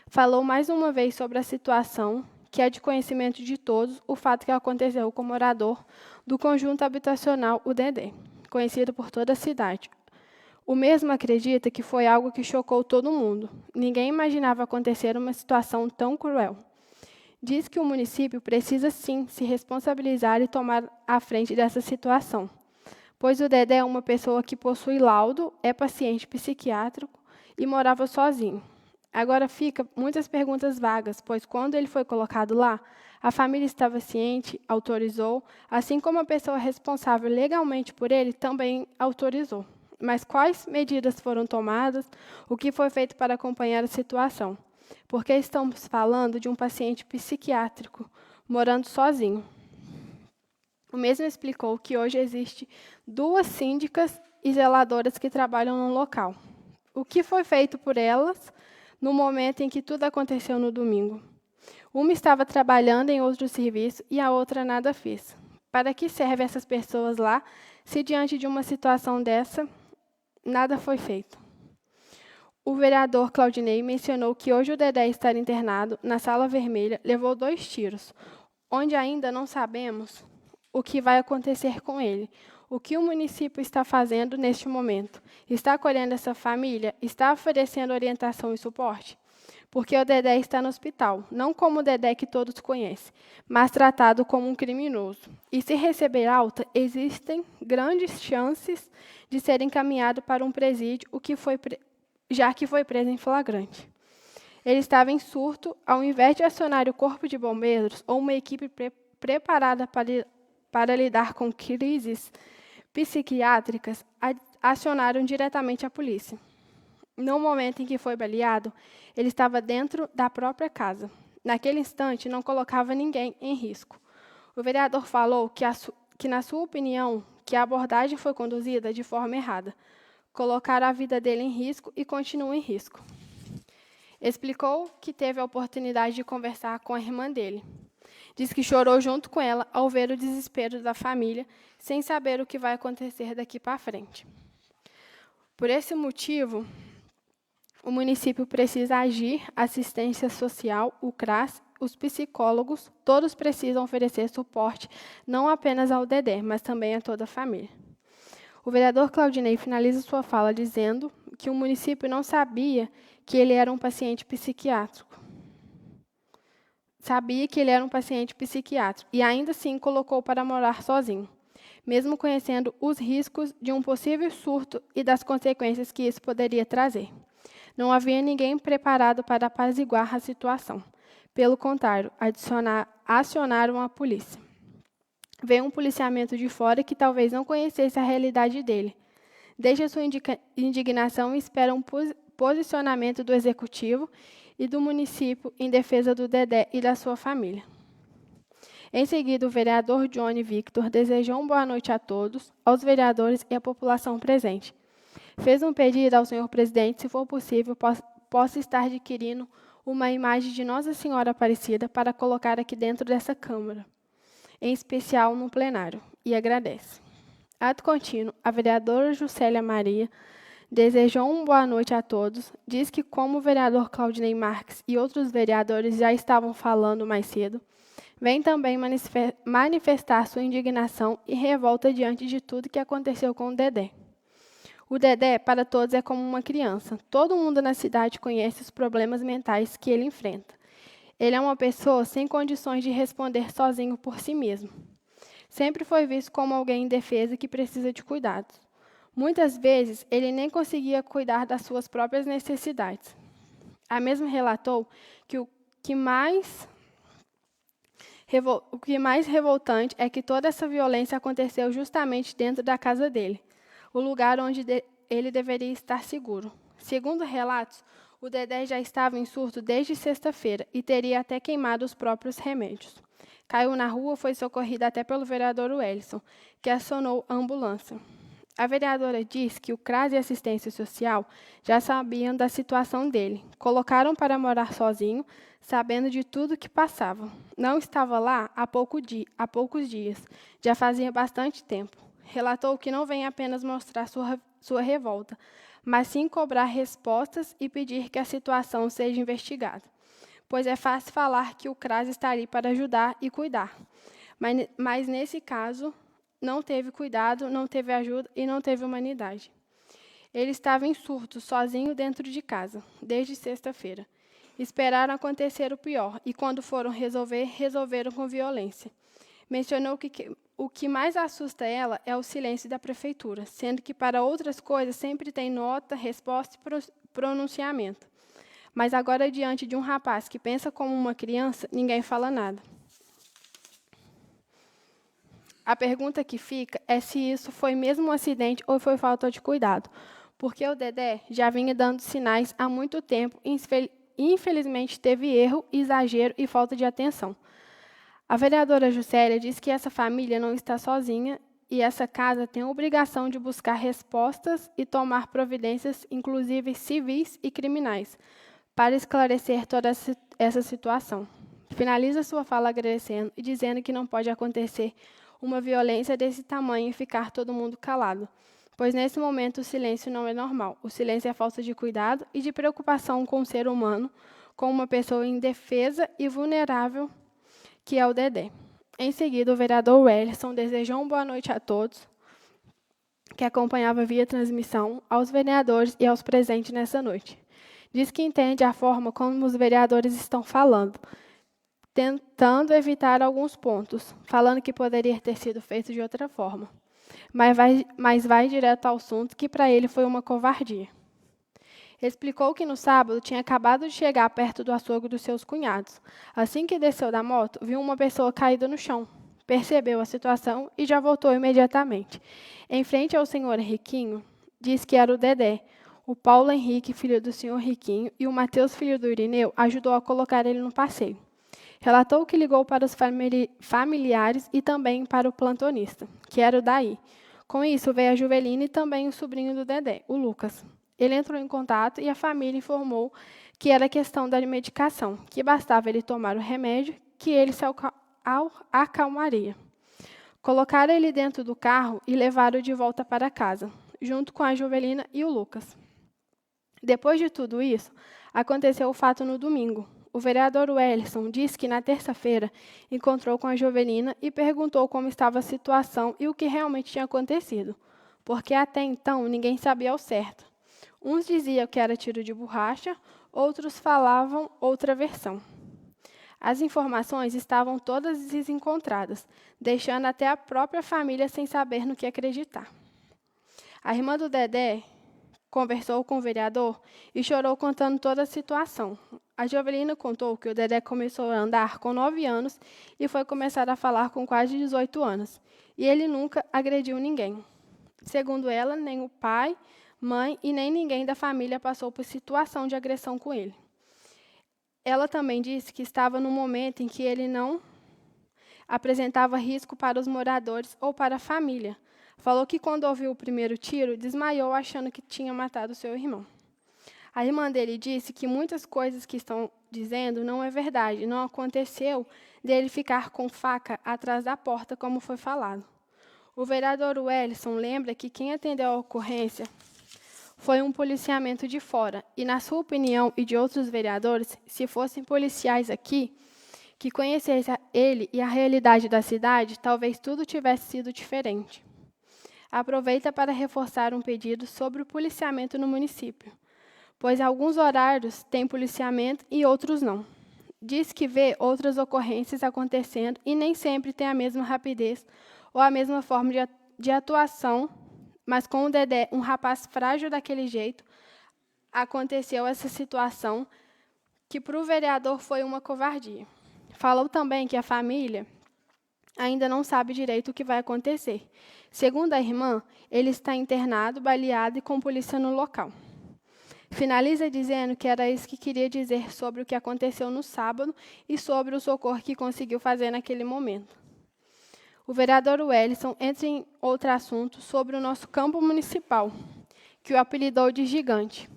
Falou mais uma vez sobre a situação, que é de conhecimento de todos, o fato que aconteceu com o morador do conjunto habitacional, o Dedé, conhecido por toda a cidade. O mesmo acredita que foi algo que chocou todo mundo. Ninguém imaginava acontecer uma situação tão cruel. Diz que o município precisa, sim, se responsabilizar e tomar a frente dessa situação, pois o Dedé é uma pessoa que possui laudo, é paciente psiquiátrico e morava sozinho. Agora fica muitas perguntas vagas, pois quando ele foi colocado lá, a família estava ciente, autorizou, assim como a pessoa responsável legalmente por ele também autorizou. Mas quais medidas foram tomadas? O que foi feito para acompanhar a situação? Porque estamos falando de um paciente psiquiátrico morando sozinho. O mesmo explicou que hoje existe 2 síndicas e zeladoras que trabalham no local. O que foi feito por elas no momento em que tudo aconteceu no domingo? Uma estava trabalhando em outro serviço e a outra nada fez. Para que servem essas pessoas lá, se diante de uma situação dessa, nada foi feito? O vereador Claudinei mencionou que hoje o Dedé está internado na Sala Vermelha, levou 2 tiros, onde ainda não sabemos o que vai acontecer com ele. O que o município está fazendo neste momento? Está acolhendo essa família? Está oferecendo orientação e suporte? Porque o Dedé está no hospital, não como o Dedé que todos conhecem, mas tratado como um criminoso. E se receber alta, existem grandes chances de ser encaminhado para um presídio, já que foi preso em flagrante. Ele estava em surto, ao invés de acionar o corpo de bombeiros ou uma equipe preparada para lidar com crises psiquiátricas, acionaram diretamente a polícia. No momento em que foi baleado, ele estava dentro da própria casa. Naquele instante, não colocava ninguém em risco. O vereador falou que na sua opinião, que a abordagem foi conduzida de forma errada. Colocaram a vida dele em risco e continua em risco. Explicou que teve a oportunidade de conversar com a irmã dele. Diz que chorou junto com ela ao ver o desespero da família, sem saber o que vai acontecer daqui para frente. Por esse motivo, o município precisa agir, assistência social, o CRAS, os psicólogos, todos precisam oferecer suporte, não apenas ao Dedé, mas também a toda a família. O vereador Claudinei finaliza sua fala dizendo que o município não sabia que ele era um paciente psiquiátrico. Sabia que ele era um paciente psiquiátrico e ainda assim colocou para morar sozinho, mesmo conhecendo os riscos de um possível surto e das consequências que isso poderia trazer. Não havia ninguém preparado para apaziguar a situação. Pelo contrário, acionaram a polícia. Veio um policiamento de fora que talvez não conhecesse a realidade dele. Desde a sua indignação, espera um posicionamento do Executivo e do município em defesa do Dedé e da sua família. Em seguida, o vereador Johnny Victor desejou uma boa noite a todos, aos vereadores e à população presente. Fez um pedido ao senhor presidente, se for possível, possa estar adquirindo uma imagem de Nossa Senhora Aparecida para colocar aqui dentro dessa Câmara, em especial no plenário, e agradece. Ato contínuo, a vereadora Juscelia Maria desejou uma boa noite a todos, diz que como o vereador Claudinei Marques e outros vereadores já estavam falando mais cedo, vem também manifestar sua indignação e revolta diante de tudo que aconteceu com o Dedé. O Dedé, para todos, é como uma criança. Todo mundo na cidade conhece os problemas mentais que ele enfrenta. Ele é uma pessoa sem condições de responder sozinho por si mesmo. Sempre foi visto como alguém indefeso que precisa de cuidados. Muitas vezes, ele nem conseguia cuidar das suas próprias necessidades. A mesma relatou que o que mais revoltante é que toda essa violência aconteceu justamente dentro da casa dele, o lugar onde ele deveria estar seguro. Segundo relatos, O Dedé já estava em surto desde sexta-feira e teria até queimado os próprios remédios. Caiu na rua e foi socorrido até pelo vereador Wellison, que acionou a ambulância. A vereadora disse que o CRAS e Assistência Social já sabiam da situação dele. Colocaram para morar sozinho, sabendo de tudo que passava. Não estava lá há poucos dias, já fazia bastante tempo. Relatou que não vem apenas mostrar sua revolta, mas sim cobrar respostas e pedir que a situação seja investigada. Pois é fácil falar que o CRAS está ali para ajudar e cuidar. Mas nesse caso, não teve cuidado, não teve ajuda e não teve humanidade. Ele estava em surto, sozinho dentro de casa, desde sexta-feira. Esperaram acontecer o pior e, quando foram resolveram com violência. Mencionou que o que mais assusta ela é o silêncio da prefeitura, sendo que para outras coisas sempre tem nota, resposta e pronunciamento. Mas agora, diante de um rapaz que pensa como uma criança, ninguém fala nada. A pergunta que fica é se isso foi mesmo um acidente ou foi falta de cuidado, porque o Dedé já vinha dando sinais há muito tempo e, infelizmente, teve erro, exagero e falta de atenção. A vereadora Juscelia diz que essa família não está sozinha e essa casa tem a obrigação de buscar respostas e tomar providências, inclusive civis e criminais, para esclarecer toda essa situação. Finaliza sua fala agradecendo e dizendo que não pode acontecer uma violência desse tamanho e ficar todo mundo calado, pois nesse momento o silêncio não é normal. O silêncio é falta de cuidado e de preocupação com o ser humano, com uma pessoa indefesa e vulnerável, que é o Dedé. Em seguida, o vereador Wellison desejou uma boa noite a todos que acompanhavam via transmissão, aos vereadores e aos presentes nessa noite. Diz que entende a forma como os vereadores estão falando, tentando evitar alguns pontos, falando que poderia ter sido feito de outra forma. Mas vai direto ao assunto, que para ele foi uma covardia. Explicou que no sábado tinha acabado de chegar perto do açougue dos seus cunhados. Assim que desceu da moto, viu uma pessoa caída no chão. Percebeu a situação e já voltou imediatamente. Em frente ao senhor Riquinho, disse que era o Dedé. O Paulo Henrique, filho do senhor Riquinho, e o Mateus, filho do Irineu, ajudou a colocar ele no passeio. Relatou que ligou para os familiares e também para o plantonista, que era o Daí. Com isso, veio a Juvelina e também o sobrinho do Dedé, o Lucas. Ele entrou em contato e a família informou que era questão da medicação, que bastava ele tomar o remédio, que ele se acalmaria. Colocaram ele dentro do carro e levaram-o de volta para casa, junto com a Juvelina e o Lucas. Depois de tudo isso, aconteceu o fato no domingo. O vereador Wellison disse que na terça-feira encontrou com a Juvelina e perguntou como estava a situação e o que realmente tinha acontecido, porque até então ninguém sabia ao certo. Uns diziam que era tiro de borracha, outros falavam outra versão. As informações estavam todas desencontradas, deixando até a própria família sem saber no que acreditar. A irmã do Dedé conversou com o vereador e chorou contando toda a situação. A Jovelina contou que o Dedé começou a andar com 9 anos e foi começar a falar com quase 18 anos. E ele nunca agrediu ninguém. Segundo ela, nem o pai, mãe e nem ninguém da família passou por situação de agressão com ele. Ela também disse que estava no momento em que ele não apresentava risco para os moradores ou para a família. Falou que quando ouviu o primeiro tiro, desmaiou achando que tinha matado seu irmão. A irmã dele disse que muitas coisas que estão dizendo não é verdade, não aconteceu dele ficar com faca atrás da porta, como foi falado. O vereador Wellison lembra que quem atendeu a ocorrência foi um policiamento de fora, e, na sua opinião e de outros vereadores, se fossem policiais aqui, que conhecessem ele e a realidade da cidade, talvez tudo tivesse sido diferente. Aproveita para reforçar um pedido sobre o policiamento no município, pois alguns horários têm policiamento e outros não. Diz que vê outras ocorrências acontecendo e nem sempre tem a mesma rapidez ou a mesma forma de atuação, mas com o Dedé, um rapaz frágil daquele jeito, aconteceu essa situação que para o vereador foi uma covardia. Falou também que a família ainda não sabe direito o que vai acontecer. Segundo a irmã, ele está internado, baleado e com polícia no local. Finaliza dizendo que era isso que queria dizer sobre o que aconteceu no sábado e sobre o socorro que conseguiu fazer naquele momento. O vereador Wellison entra em outro assunto sobre o nosso campo municipal, que o apelidou de gigante.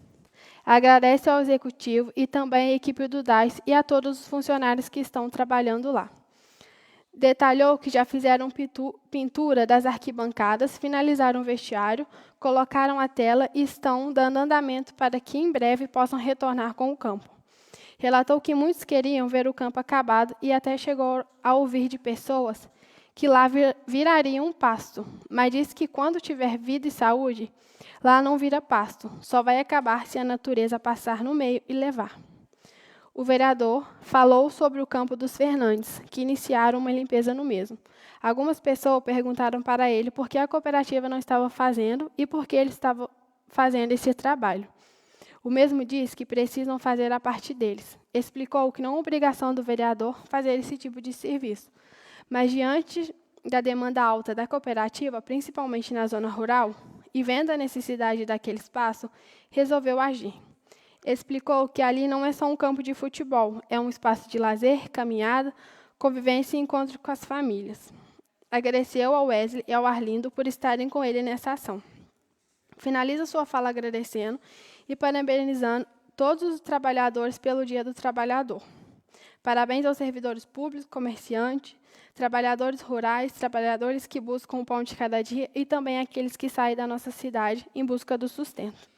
Agradece ao executivo e também à equipe do DAIS e a todos os funcionários que estão trabalhando lá. Detalhou que já fizeram pintura das arquibancadas, finalizaram o vestiário, colocaram a tela e estão dando andamento para que em breve possam retornar com o campo. Relatou que muitos queriam ver o campo acabado e até chegou a ouvir de pessoas que lá viraria um pasto, mas disse que quando tiver vida e saúde, lá não vira pasto, só vai acabar se a natureza passar no meio e levar. O vereador falou sobre o campo dos Fernandes, que iniciaram uma limpeza no mesmo. Algumas pessoas perguntaram para ele por que a cooperativa não estava fazendo e por que ele estava fazendo esse trabalho. O mesmo disse que precisam fazer a parte deles. Explicou que não é obrigação do vereador fazer esse tipo de serviço, mas diante da demanda alta da cooperativa, principalmente na zona rural, e vendo a necessidade daquele espaço, resolveu agir. Explicou que ali não é só um campo de futebol, é um espaço de lazer, caminhada, convivência e encontro com as famílias. Agradeceu ao Wesley e ao Arlindo por estarem com ele nessa ação. Finaliza sua fala agradecendo e parabenizando todos os trabalhadores pelo Dia do Trabalhador. Parabéns aos servidores públicos, comerciantes, trabalhadores rurais, trabalhadores que buscam o pão de cada dia e também aqueles que saem da nossa cidade em busca do sustento.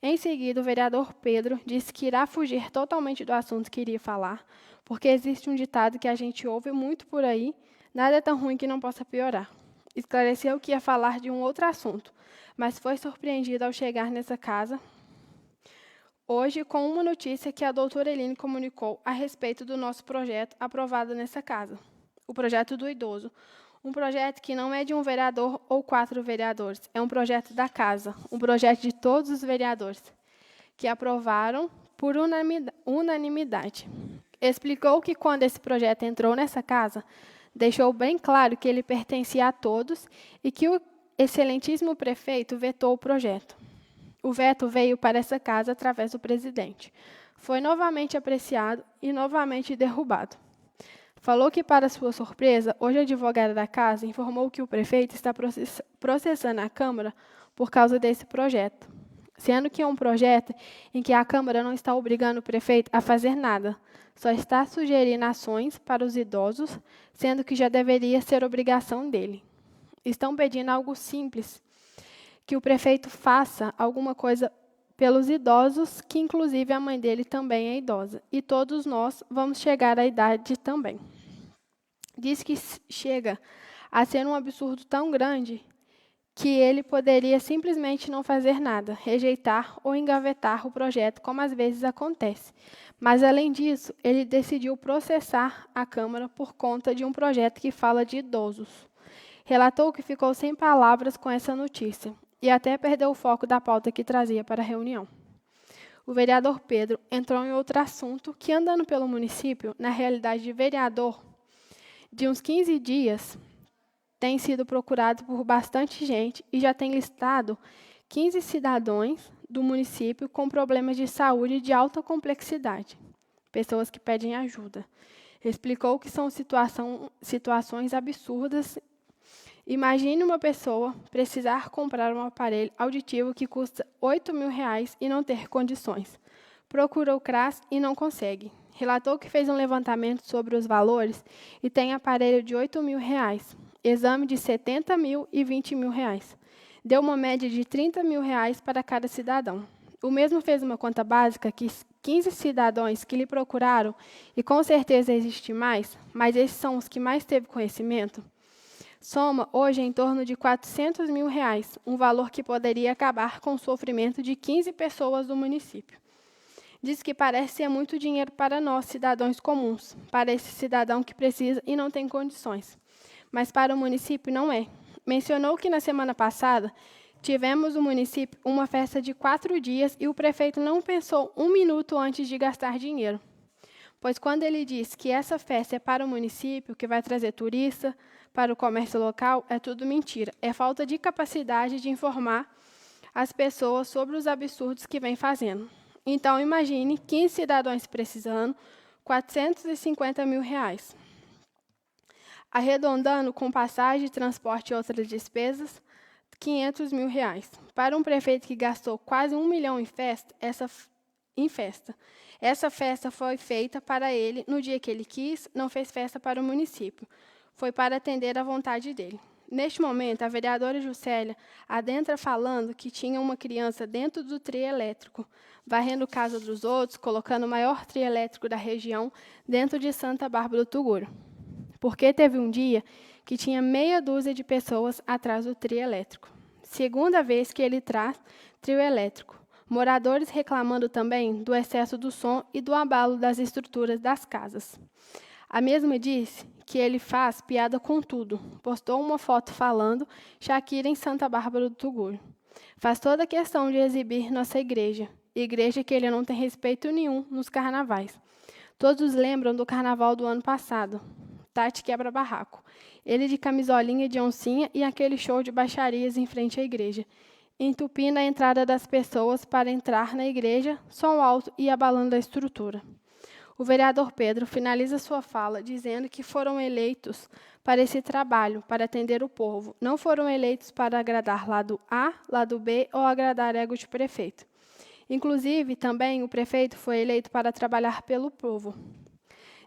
Em seguida, o vereador Pedro disse que irá fugir totalmente do assunto que iria falar, porque existe um ditado que a gente ouve muito por aí, nada é tão ruim que não possa piorar. Esclareceu que ia falar de um outro assunto, mas foi surpreendido ao chegar nessa casa hoje com uma notícia que a doutora Eline comunicou a respeito do nosso projeto aprovado nessa casa, o projeto do idoso. Um projeto que não é de um vereador ou 4 vereadores, é um projeto da casa, um projeto de todos os vereadores, que aprovaram por unanimidade. Explicou que quando esse projeto entrou nessa casa, deixou bem claro que ele pertencia a todos e que o excelentíssimo prefeito vetou o projeto. O veto veio para essa casa através do presidente. Foi novamente apreciado e novamente derrubado. Falou que, para sua surpresa, hoje a advogada da casa informou que o prefeito está processando a Câmara por causa desse projeto, sendo que é um projeto em que a Câmara não está obrigando o prefeito a fazer nada, só está sugerindo ações para os idosos, sendo que já deveria ser obrigação dele. Estão pedindo algo simples, que o prefeito faça alguma coisa pelos idosos, que inclusive a mãe dele também é idosa, e todos nós vamos chegar à idade também. Diz que chega a ser um absurdo tão grande que ele poderia simplesmente não fazer nada, rejeitar ou engavetar o projeto, como às vezes acontece. Mas, além disso, ele decidiu processar a Câmara por conta de um projeto que fala de idosos. Relatou que ficou sem palavras com essa notícia e até perdeu o foco da pauta que trazia para a reunião. O vereador Pedro entrou em outro assunto que, andando pelo município, na realidade de vereador, de uns 15 dias, tem sido procurado por bastante gente e já tem listado 15 cidadãos do município com problemas de saúde de alta complexidade, pessoas que pedem ajuda. Explicou que são situações absurdas. Imagine uma pessoa precisar comprar um aparelho auditivo que custa R$8.000 e não ter condições. Procura o CRAS e não consegue. Relatou que fez um levantamento sobre os valores e tem aparelho de R$8.000, exame de R$70.000 e R$20.000. Deu uma média de R$30.000 para cada cidadão. O mesmo fez uma conta básica que 15 cidadãos que lhe procuraram, e com certeza existe mais, mas esses são os que mais teve conhecimento, soma hoje em torno de R$400.000, um valor que poderia acabar com o sofrimento de 15 pessoas do município. Diz que parece ser muito dinheiro para nós, cidadãos comuns, para esse cidadão que precisa e não tem condições. Mas para o município não é. Mencionou que na semana passada tivemos no município uma festa de 4 dias e o prefeito não pensou um minuto antes de gastar dinheiro. Pois quando ele diz que essa festa é para o município, que vai trazer turista, para o comércio local, é tudo mentira. É falta de capacidade de informar as pessoas sobre os absurdos que vem fazendo. Então, imagine 15 cidadãos precisando, R$450 mil. Arredondando com passagem, transporte e outras despesas, R$500 mil. Para um prefeito que gastou quase R$1 milhão em festa, essa festa foi feita para ele no dia que ele quis, não fez festa para o município. Foi para atender à vontade dele. Neste momento, a vereadora Juscelia adentra falando que tinha uma criança dentro do trio elétrico, varrendo casa dos outros, colocando o maior trio elétrico da região dentro de Santa Bárbara do Tuguru. Porque teve um dia que tinha meia dúzia de pessoas atrás do trio elétrico. Segunda vez que ele traz trio elétrico. Moradores reclamando também do excesso do som e do abalo das estruturas das casas. A mesma disse que ele faz piada com tudo. Postou uma foto falando Shakira em Santa Bárbara do Tuguru. Faz toda a questão de exibir nossa igreja que ele não tem respeito nenhum nos carnavais. Todos lembram do carnaval do ano passado. Tati quebra barraco. Ele de camisolinha de oncinha e aquele show de baixarias em frente à igreja, entupindo a entrada das pessoas para entrar na igreja, som alto e abalando a estrutura. O vereador Pedro finaliza sua fala dizendo que foram eleitos para esse trabalho, para atender o povo. Não foram eleitos para agradar lado A, lado B ou agradar ego de prefeito. Inclusive, também o prefeito foi eleito para trabalhar pelo povo.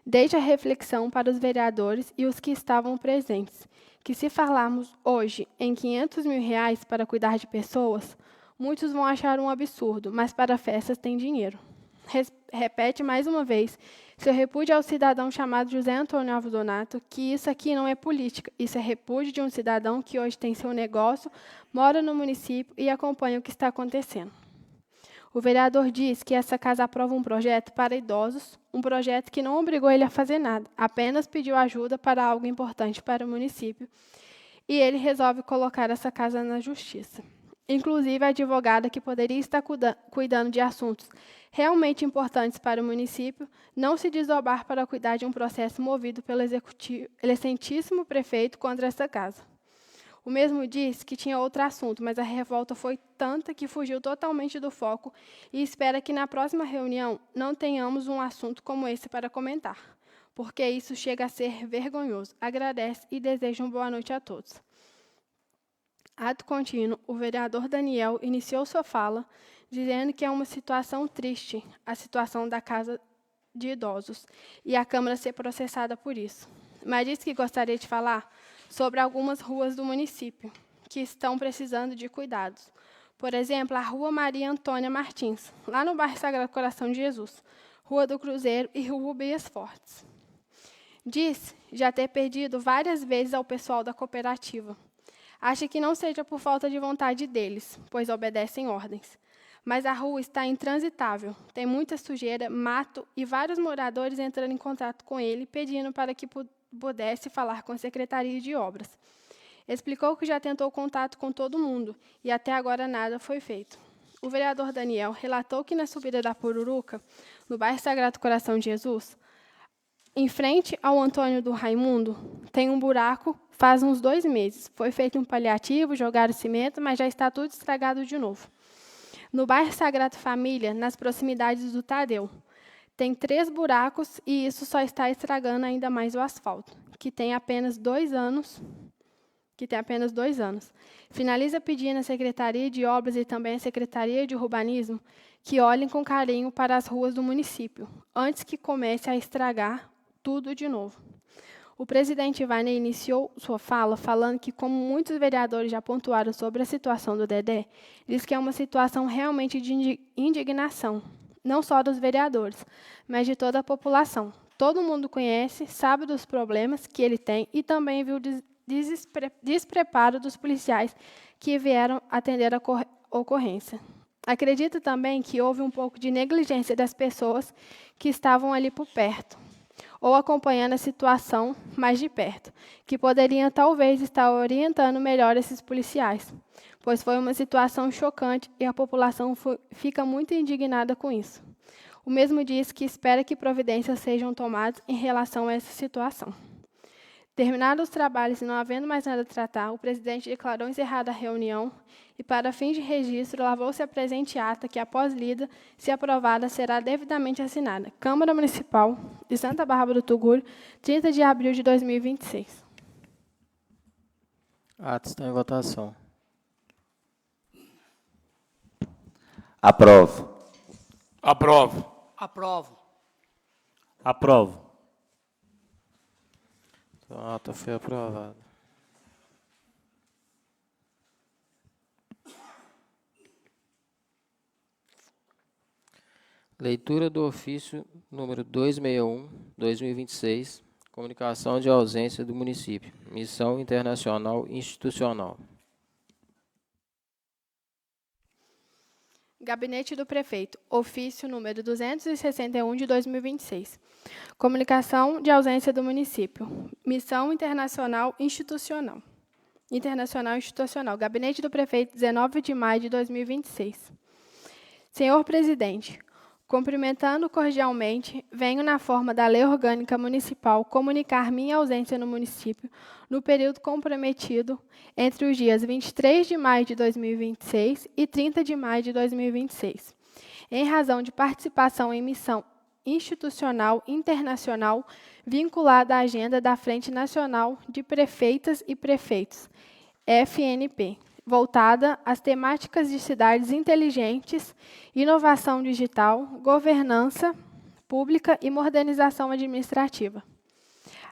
Deixe a reflexão para os vereadores e os que estavam presentes, que se falarmos hoje em R$500 mil para cuidar de pessoas, muitos vão achar um absurdo, mas para festas tem dinheiro. Repete mais uma vez seu repúdio ao cidadão chamado José Antônio Alves Donato, que isso aqui não é política, isso é repúdio de um cidadão que hoje tem seu negócio, mora no município e acompanha o que está acontecendo. O vereador diz que essa casa aprova um projeto para idosos, um projeto que não obrigou ele a fazer nada, apenas pediu ajuda para algo importante para o município, e ele resolve colocar essa casa na justiça. Inclusive, a advogada que poderia estar cuidando de assuntos realmente importantes para o município, não se desdobrar para cuidar de um processo movido pelo excelentíssimo prefeito contra essa casa. O mesmo disse que tinha outro assunto, mas a revolta foi tanta que fugiu totalmente do foco e espera que na próxima reunião não tenhamos um assunto como esse para comentar, porque isso chega a ser vergonhoso. Agradece e deseja uma boa noite a todos. Ato contínuo, o vereador Daniel iniciou sua fala dizendo que é uma situação triste a situação da casa de idosos e a Câmara ser processada por isso. Mas disse que gostaria de falar sobre algumas ruas do município que estão precisando de cuidados. Por exemplo, a Rua Maria Antônia Martins, lá no bairro Sagrado Coração de Jesus, Rua do Cruzeiro e Rua Bias Fortes. Diz já ter perdido várias vezes ao pessoal da cooperativa. Acha que não seja por falta de vontade deles, pois obedecem ordens. Mas a rua está intransitável, tem muita sujeira, mato e vários moradores entrando em contato com ele, pedindo para que pudesse falar com a Secretaria de Obras. Explicou que já tentou contato com todo mundo e até agora nada foi feito. O vereador Daniel relatou que na subida da Pururuca, no bairro Sagrado Coração de Jesus, em frente ao Antônio do Raimundo, tem um buraco faz uns 2 meses. Foi feito um paliativo, jogaram cimento, mas já está tudo estragado de novo. No bairro Sagrado Família, nas proximidades do Tadeu, tem 3 buracos e isso só está estragando ainda mais o asfalto, que tem apenas 2 anos. Finaliza pedindo à Secretaria de Obras e também à Secretaria de Urbanismo que olhem com carinho para as ruas do município, antes que comece a estragar tudo de novo. O presidente Wagner iniciou sua fala falando que, como muitos vereadores já pontuaram sobre a situação do Dedé, diz que é uma situação realmente de indignação, não só dos vereadores, mas de toda a população. Todo mundo conhece, sabe dos problemas que ele tem e também viu o despreparo dos policiais que vieram atender a ocorrência. Acredito também que houve um pouco de negligência das pessoas que estavam ali por perto, ou acompanhando a situação mais de perto, que poderiam talvez estar orientando melhor esses policiais, pois foi uma situação chocante e a população fica muito indignada com isso. O mesmo diz que espera que providências sejam tomadas em relação a essa situação. Terminados os trabalhos e não havendo mais nada a tratar, o presidente declarou encerrada a reunião e, para fins de registro, lavou-se a presente ata que, após lida, se aprovada, será devidamente assinada. Câmara Municipal de Santa Bárbara do Tugurio, 30 de abril de 2026. Ato está em votação. Aprovo. Aprovo. Aprovo. Aprovo. Então, a ata foi aprovada. Leitura do ofício número 261/2026, comunicação de ausência do município, missão internacional institucional. Gabinete do Prefeito, ofício número 261 de 2026. Comunicação de ausência do município. Missão internacional institucional. Gabinete do Prefeito, 19 de maio de 2026. Senhor Presidente, cumprimentando cordialmente, venho na forma da Lei Orgânica Municipal comunicar minha ausência no município no período comprometido entre os dias 23 de maio de 2026 e 30 de maio de 2026, em razão de participação em missão institucional internacional vinculada à agenda da Frente Nacional de Prefeitas e Prefeitos, FNP, voltada às temáticas de cidades inteligentes, inovação digital, governança pública e modernização administrativa.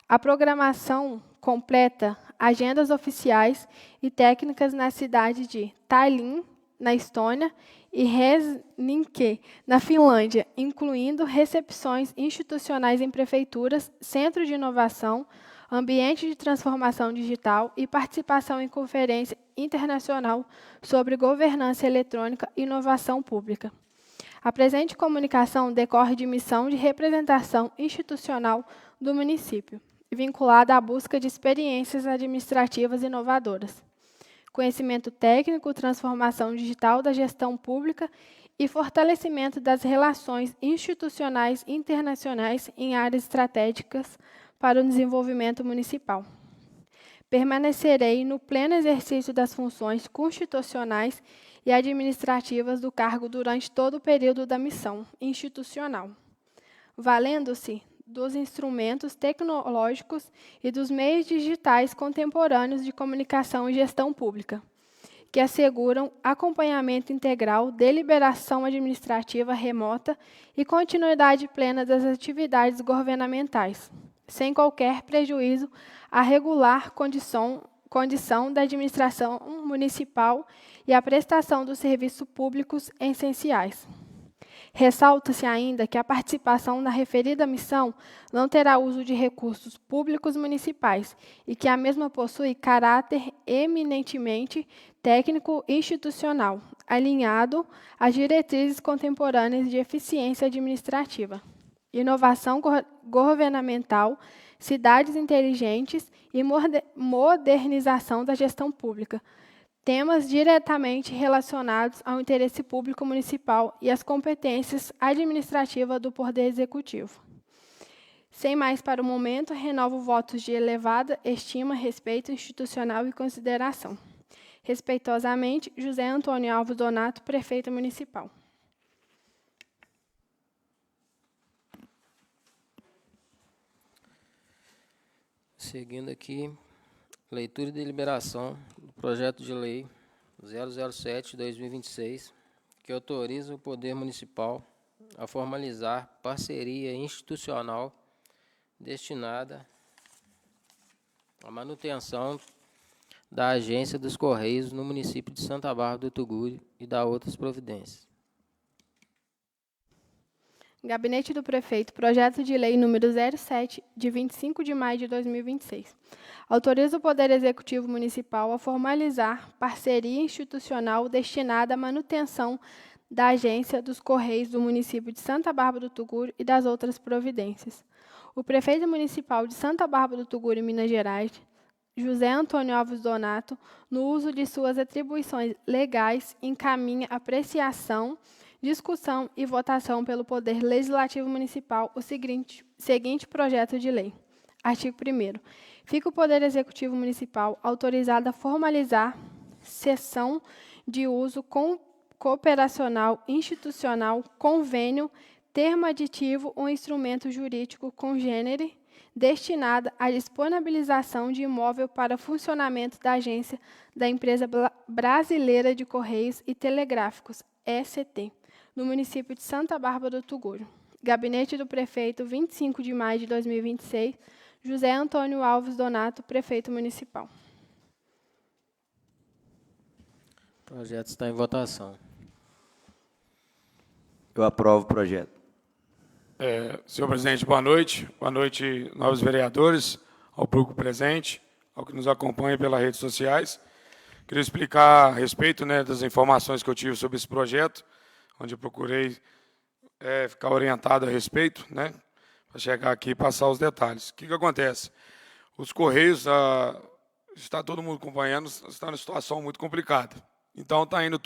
A programação completa agendas oficiais e técnicas na cidade de Tallinn, na Estônia, e Helsinki, na Finlândia, incluindo recepções institucionais em prefeituras, centro de inovação, ambiente de transformação digital e participação em conferência internacional sobre governança eletrônica e inovação pública. A presente comunicação decorre de missão de representação institucional do município, vinculada à busca de experiências administrativas inovadoras, conhecimento técnico, transformação digital da gestão pública e fortalecimento das relações institucionais internacionais em áreas estratégicas para o desenvolvimento municipal. Permanecerei no pleno exercício das funções constitucionais e administrativas do cargo durante todo o período da missão institucional, valendo-se dos instrumentos tecnológicos e dos meios digitais contemporâneos de comunicação e gestão pública, que asseguram acompanhamento integral, deliberação administrativa remota e continuidade plena das atividades governamentais, sem qualquer prejuízo à regular condição da administração municipal e à prestação dos serviços públicos essenciais. Ressalta-se ainda que a participação na referida missão não terá uso de recursos públicos municipais e que a mesma possui caráter eminentemente técnico-institucional, alinhado às diretrizes contemporâneas de eficiência administrativa, inovação governamental, cidades inteligentes e modernização da gestão pública, temas diretamente relacionados ao interesse público municipal e às competências administrativas do Poder Executivo. Sem mais para o momento, renovo votos de elevada estima, respeito institucional e consideração. Respeitosamente, José Antônio Alves Donato, Prefeito Municipal. Seguindo aqui, leitura e deliberação do projeto de lei 007/2026, que autoriza o Poder Municipal a formalizar parceria institucional destinada à manutenção da Agência dos Correios no município de Santa Bárbara do Tugurio e da outras providências. Gabinete do Prefeito, projeto de lei número 07, de 25 de maio de 2026. Autoriza o Poder Executivo Municipal a formalizar parceria institucional destinada à manutenção da Agência dos Correios do município de Santa Bárbara do Tugurio e das outras providências. O Prefeito Municipal de Santa Bárbara do Tugurio, Minas Gerais, José Antônio Alves Donato, no uso de suas atribuições legais, encaminha apreciação, discussão e votação pelo Poder Legislativo Municipal o seguinte projeto de lei. Artigo 1º. Fica o Poder Executivo Municipal autorizado a formalizar cessão de uso cooperacional institucional, convênio, termo aditivo ou instrumento jurídico congênere destinada à disponibilização de imóvel para funcionamento da agência da Empresa Brasileira de Correios e Telegráficos, ECT, no município de Santa Bárbara do Tugurio. Gabinete do Prefeito, 25 de maio de 2026, José Antônio Alves Donato, Prefeito Municipal. O projeto está em votação. Eu aprovo o projeto. Senhor presidente, boa noite. Boa noite, novos vereadores, ao público presente, ao que nos acompanha pelas redes sociais. Queria explicar a respeito, né, das informações que eu tive sobre esse projeto, onde eu procurei ficar orientado a respeito, né, para chegar aqui e passar os detalhes. O que acontece? Os Correios, está todo mundo acompanhando, está numa situação muito complicada. Então, está indo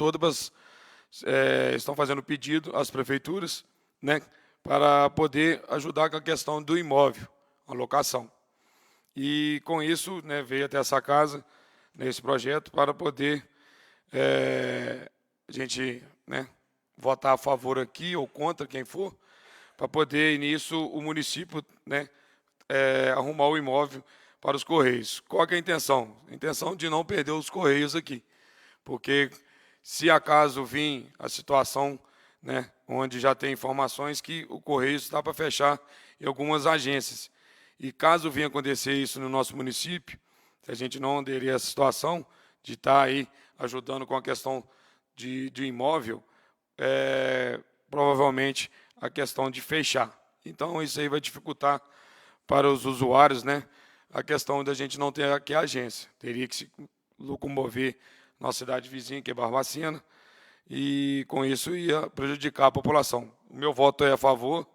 estão fazendo pedido às prefeituras, né, para poder ajudar com a questão do imóvel, a locação. E, com isso, né, veio até essa casa, nesse projeto, para poder a gente, né, votar a favor aqui ou contra, quem for, para poder, nisso, o município, né, arrumar o imóvel para os Correios. Qual que é a intenção? A intenção de não perder os Correios aqui, porque se acaso vir a situação, né, onde já tem informações que o Correio está para fechar em algumas agências. E caso venha acontecer isso no nosso município, a gente não teria essa situação de estar aí ajudando com a questão de imóvel, provavelmente a questão de fechar. Então, isso aí vai dificultar para os usuários, né, a questão da gente não ter aqui a agência. Teria que se locomover na cidade vizinha, que é Barbacena, e com isso ia prejudicar a população. O meu voto é a favor,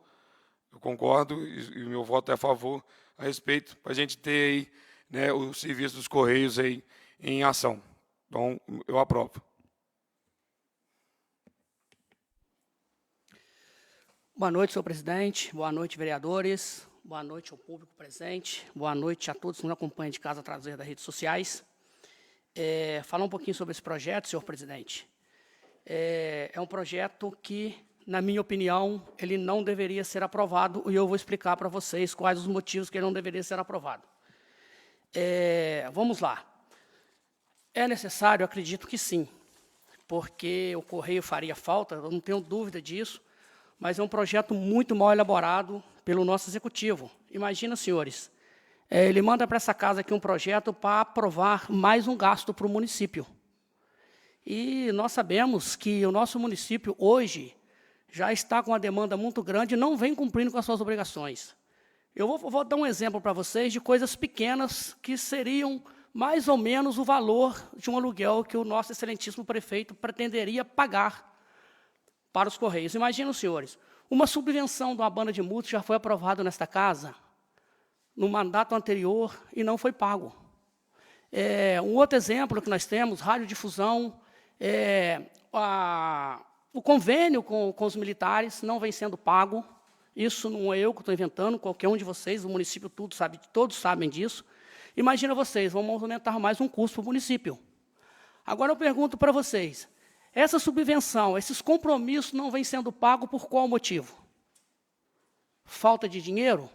eu concordo, e o meu voto é a favor a respeito, para a gente ter aí, né, o serviço dos Correios aí em ação. Então, eu aprovo. Boa noite, senhor presidente. Boa noite, vereadores. Boa noite ao público presente. Boa noite a todos que nos acompanham de casa através das redes sociais. Falar um pouquinho sobre esse projeto, senhor presidente. É um projeto que, na minha opinião, ele não deveria ser aprovado, e eu vou explicar para vocês quais os motivos que ele não deveria ser aprovado. Vamos lá. É necessário? Acredito que sim, porque o Correio faria falta, eu não tenho dúvida disso, mas é um projeto muito mal elaborado pelo nosso Executivo. Imagina, senhores, ele manda para essa casa aqui um projeto para aprovar mais um gasto para o município. E nós sabemos que o nosso município, hoje, já está com uma demanda muito grande e não vem cumprindo com as suas obrigações. Eu vou dar um exemplo para vocês de coisas pequenas que seriam mais ou menos o valor de um aluguel que o nosso excelentíssimo prefeito pretenderia pagar para os Correios. Imaginem, senhores, uma subvenção de uma banda de multas já foi aprovada nesta casa, no mandato anterior, e não foi pago. Um outro exemplo que nós temos, radiodifusão, o convênio com os militares não vem sendo pago. Isso não é eu que estou inventando, qualquer um de vocês, o município tudo sabe, todos sabem disso. Imagina vocês, vamos aumentar mais um custo para o município. Agora eu pergunto para vocês, essa subvenção, esses compromissos não vêm sendo pagos por qual motivo? Falta de dinheiro?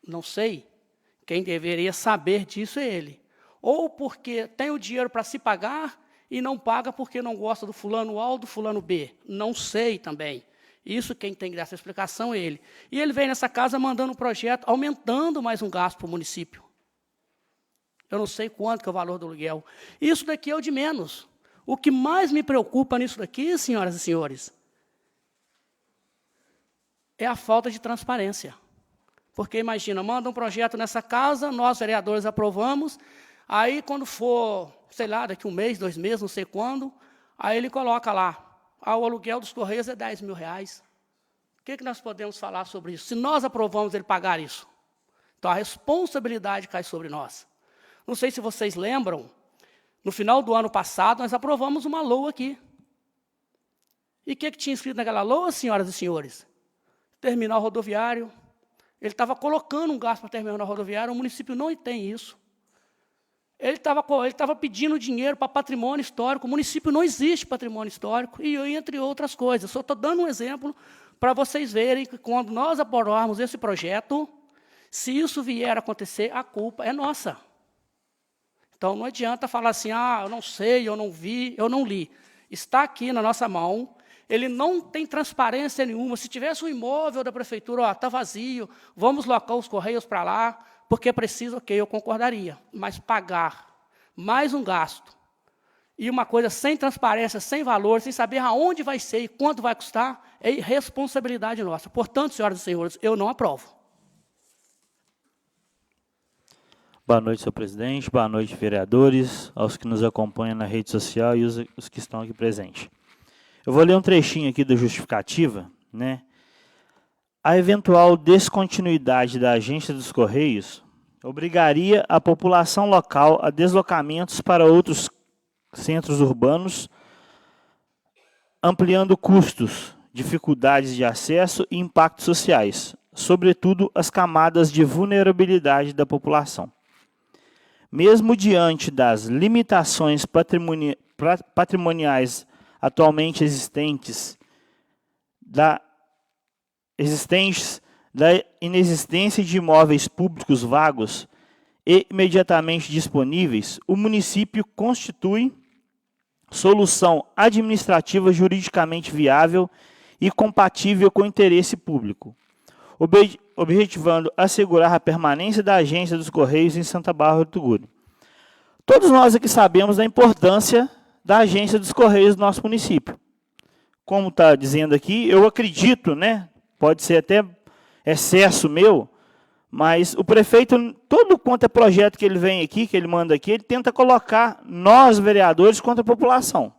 Não sei. Quem deveria saber disso é ele. Ou porque tem o dinheiro para se pagar e não paga porque não gosta do fulano A ou do fulano B. Não sei também. Isso quem tem que dar essa explicação é ele. E ele vem nessa casa mandando um projeto, aumentando mais um gasto para o município. Eu não sei quanto que é o valor do aluguel. Isso daqui é o de menos. O que mais me preocupa nisso daqui, senhoras e senhores, é a falta de transparência. Porque, imagina, manda um projeto nessa casa, nós, vereadores, aprovamos, aí, quando for, sei lá, daqui um mês, 2 meses, não sei quando, aí ele coloca lá, o aluguel dos Correios é R$10 mil. O que nós podemos falar sobre isso? Se nós aprovamos ele pagar isso. Então, a responsabilidade cai sobre nós. Não sei se vocês lembram, no final do ano passado, nós aprovamos uma LOA aqui. E o que tinha escrito naquela LOA, senhoras e senhores? Terminal rodoviário, Ele estava colocando um gasto para terminar na rodoviária, o município não tem isso. Ele estava pedindo dinheiro para patrimônio histórico, o município não existe patrimônio histórico, e entre outras coisas. Só estou dando um exemplo para vocês verem que, quando nós aprovarmos esse projeto, se isso vier a acontecer, a culpa é nossa. Então, não adianta falar assim, eu não sei, eu não vi, eu não li. Está aqui na nossa mão, ele não tem transparência nenhuma. Se tivesse um imóvel da prefeitura, está vazio, vamos locar os Correios para lá, porque é preciso, ok, eu concordaria. Mas pagar mais um gasto e uma coisa sem transparência, sem valor, sem saber aonde vai ser e quanto vai custar, é irresponsabilidade nossa. Portanto, senhoras e senhores, eu não aprovo. Boa noite, senhor presidente. Boa noite, vereadores, aos que nos acompanham na rede social e os que estão aqui presentes. Eu vou ler um trechinho aqui da justificativa, né? A eventual descontinuidade da agência dos Correios obrigaria a população local a deslocamentos para outros centros urbanos, ampliando custos, dificuldades de acesso e impactos sociais, sobretudo as camadas de vulnerabilidade da população. Mesmo diante das limitações patrimoniais atualmente existentes, da inexistência de imóveis públicos vagos e imediatamente disponíveis, o município constitui solução administrativa juridicamente viável e compatível com o interesse público, objetivando assegurar a permanência da agência dos Correios em Santa Bárbara do Tuguri. Todos nós aqui sabemos da importância da agência dos Correios do nosso município. Como está dizendo aqui, eu acredito, né? Pode ser até excesso meu, mas o prefeito, todo quanto é projeto que ele vem aqui, que ele manda aqui, ele tenta colocar nós, vereadores, contra a população.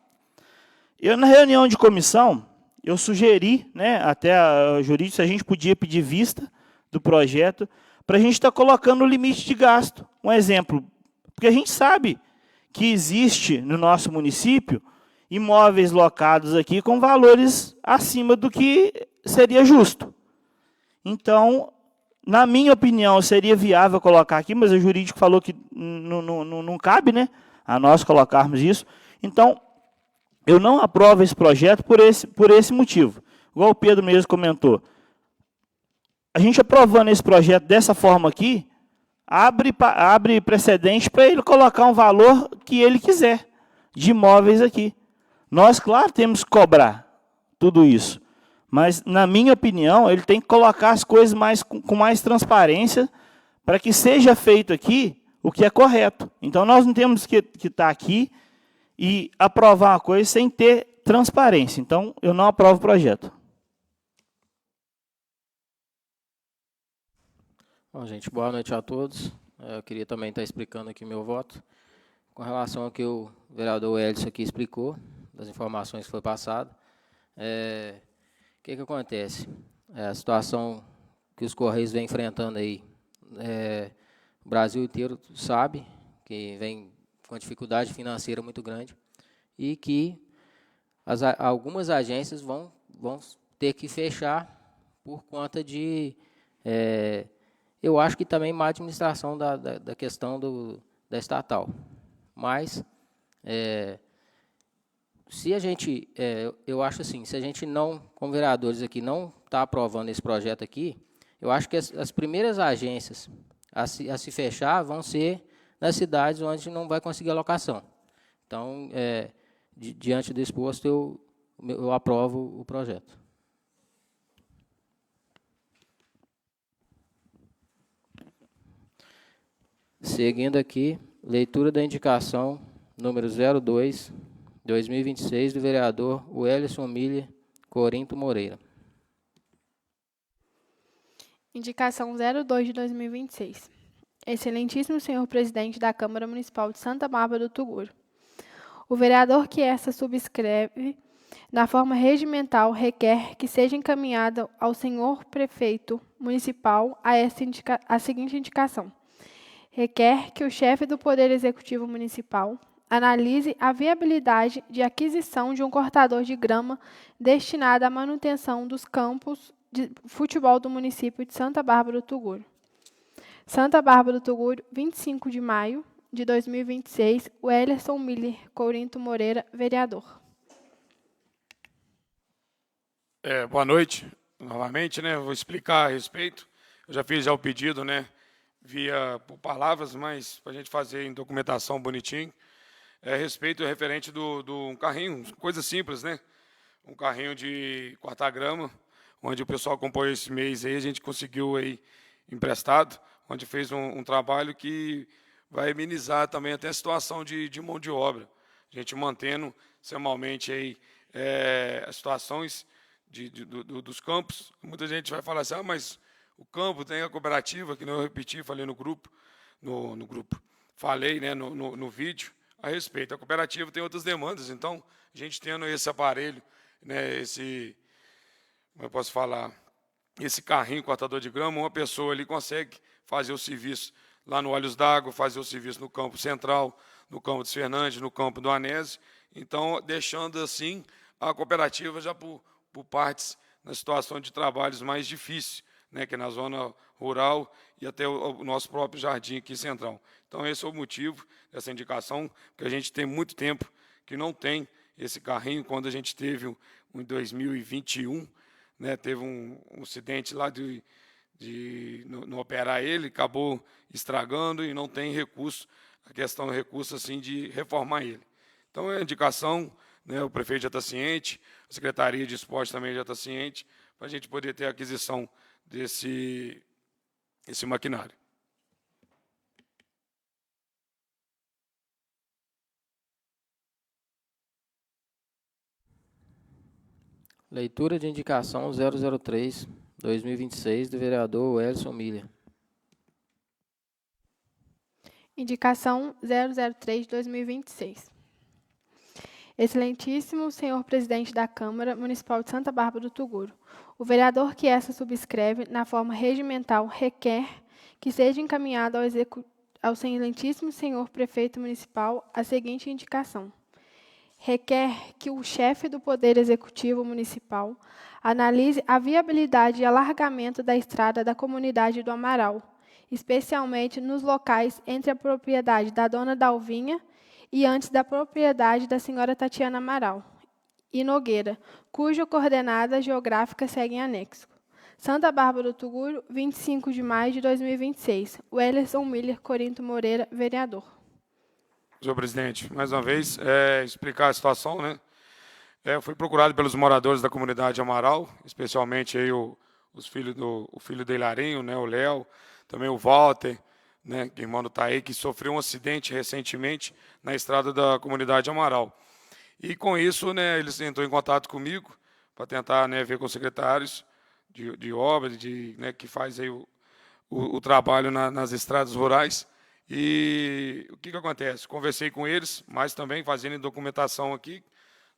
Eu, na reunião de comissão, eu sugeri, né, até a jurídica, se a gente podia pedir vista do projeto, para a gente estar colocando o limite de gasto. Um exemplo, porque a gente sabe que existe no nosso município imóveis locados aqui com valores acima do que seria justo. Então, na minha opinião, seria viável colocar aqui, mas o jurídico falou que não cabe, né, a nós colocarmos isso. Então, eu não aprovo esse projeto por esse motivo. Igual o Pedro mesmo comentou. A gente aprovando esse projeto dessa forma aqui, abre precedente para ele colocar um valor que ele quiser de imóveis aqui. Nós, claro, temos que cobrar tudo isso. Mas, na minha opinião, ele tem que colocar as coisas com mais transparência para que seja feito aqui o que é correto. Então, nós não temos que estar aqui e aprovar uma coisa sem ter transparência. Então, eu não aprovo o projeto. Bom, gente, boa noite a todos. Eu queria também estar explicando aqui meu voto. Com relação ao que o vereador Elson aqui explicou, das informações que foi passado, o que acontece? A situação que os Correios vêm enfrentando aí, o Brasil inteiro sabe que vem com dificuldade financeira muito grande e que algumas agências vão ter que fechar por conta de, eu acho que também má administração da questão da estatal. Mas, se a gente, eu acho assim, se a gente não, como vereadores aqui, não está aprovando esse projeto aqui, eu acho que as primeiras agências a se fechar vão ser nas cidades onde não vai conseguir alocação. Então, diante do exposto, eu aprovo o projeto. Seguindo aqui, leitura da indicação número 02, 2026, do vereador Welison Miller Corinto Moreira. Indicação 02 de 2026. Excelentíssimo senhor presidente da Câmara Municipal de Santa Bárbara do Tuguri. O vereador que esta subscreve, na forma regimental, requer que seja encaminhada ao senhor prefeito municipal a seguinte indicação. Requer que o chefe do Poder Executivo Municipal analise a viabilidade de aquisição de um cortador de grama destinado à manutenção dos campos de Futebol do município de Santa Bárbara do Tuguru. Santa Bárbara do Tuguru, 25 de maio de 2026, Wellerson Miller Courinto Moreira, vereador. Boa noite, novamente, né? Vou explicar a respeito. Eu já fiz o pedido, né? Por palavras, mas para a gente fazer em documentação bonitinho. A respeito referente do um carrinho, coisa simples, né? Um carrinho de cortar grama, onde o pessoal acompanhou esse mês aí, a gente conseguiu aí emprestado, onde fez um trabalho que vai amenizar também até a situação de mão de obra. A gente mantendo semanalmente aí as situações dos campos. Muita gente vai falar assim, mas o campo tem a cooperativa, que não eu repeti, falei no grupo, falei, né, no vídeo a respeito. A cooperativa tem outras demandas, então a gente tendo esse aparelho, né, como eu posso falar, esse carrinho cortador de grama, uma pessoa ali consegue fazer o serviço lá no Olhos d'Água, fazer o serviço no campo central, no campo dos Fernandes, no campo do Anésio, então deixando assim a cooperativa já por partes na situação de trabalhos mais difíceis, né, que é na zona rural e até o nosso próprio jardim aqui central. Então esse é o motivo dessa indicação, porque a gente tem muito tempo que não tem esse carrinho. Quando a gente teve em 2021, né, teve um acidente lá de não operar ele, acabou estragando e não tem recurso, a questão do recurso assim de reformar ele. Então é a indicação, né, o prefeito já está ciente, a Secretaria de Esporte também já está ciente, para a gente poder ter a aquisição desse maquinário. Leitura de indicação 003/2026 do vereador Wellerson Miller. Indicação 003/2026. Excelentíssimo senhor presidente da Câmara Municipal de Santa Bárbara do Tuguru, o vereador que essa subscreve, na forma regimental, requer que seja encaminhado ao excelentíssimo senhor prefeito municipal a seguinte indicação. Requer que o chefe do Poder Executivo Municipal analise a viabilidade e alargamento da estrada da comunidade do Amaral, especialmente nos locais entre a propriedade da dona Dalvinha e antes da propriedade da senhora Tatiana Amaral e Nogueira, cuja coordenada geográfica segue em anexo. Santa Bárbara do Tuguru, 25 de maio de 2026. Wellerson Miller Courinto Moreira, vereador. Senhor presidente, mais uma vez, explicar a situação, né? Eu fui procurado pelos moradores da comunidade Amaral, especialmente aí o filho do Hilarinho, né, o Léo, também o Walter, né, que irmão do Taí, que sofreu um acidente recentemente na estrada da comunidade Amaral. E com isso, né, eles entrou em contato comigo para tentar, né, ver com os secretários de obras, né, que faz aí o trabalho nas estradas rurais. E o que acontece? Conversei com eles, mas também fazendo documentação aqui,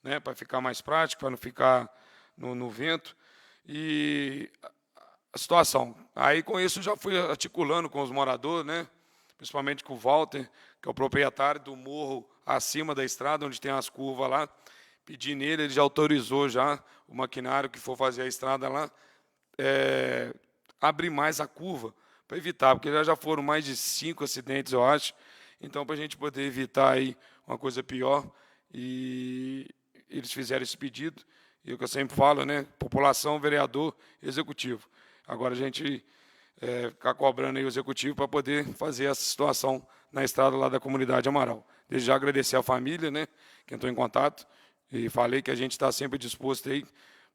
né, para ficar mais prático, para não ficar no vento. E a situação. Aí, com isso, já fui articulando com os moradores, né, principalmente com o Walter, que é o proprietário do morro acima da estrada, onde tem as curvas lá. Pedi nele, ele já autorizou já o maquinário que for fazer a estrada lá, abrir mais a curva, para evitar, porque já foram mais de 5 acidentes, eu acho. Então, para a gente poder evitar aí uma coisa pior, e eles fizeram esse pedido, e o que eu sempre falo, né, população, vereador, executivo. Agora a gente ficar cobrando aí o executivo para poder fazer essa situação na estrada lá da comunidade Amaral. Desde já agradecer a família, né, que entrou em contato, e falei que a gente está sempre disposto aí,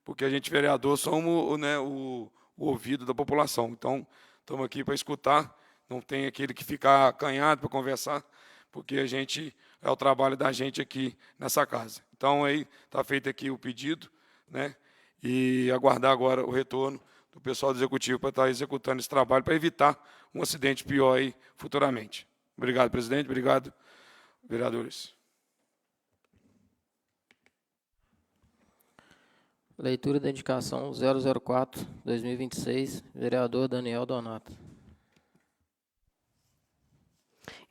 porque a gente, vereador, somos, né, o ouvido da população. Então, estamos aqui para escutar, não tem aquele que ficar acanhado para conversar, porque a gente é o trabalho da gente aqui nessa casa. Então, aí está feito aqui o pedido, né, e aguardar agora o retorno do pessoal do Executivo para estar executando esse trabalho, para evitar um acidente pior aí futuramente. Obrigado, presidente. Obrigado, vereadores. Leitura da indicação 004/2026, vereador Daniel Donato.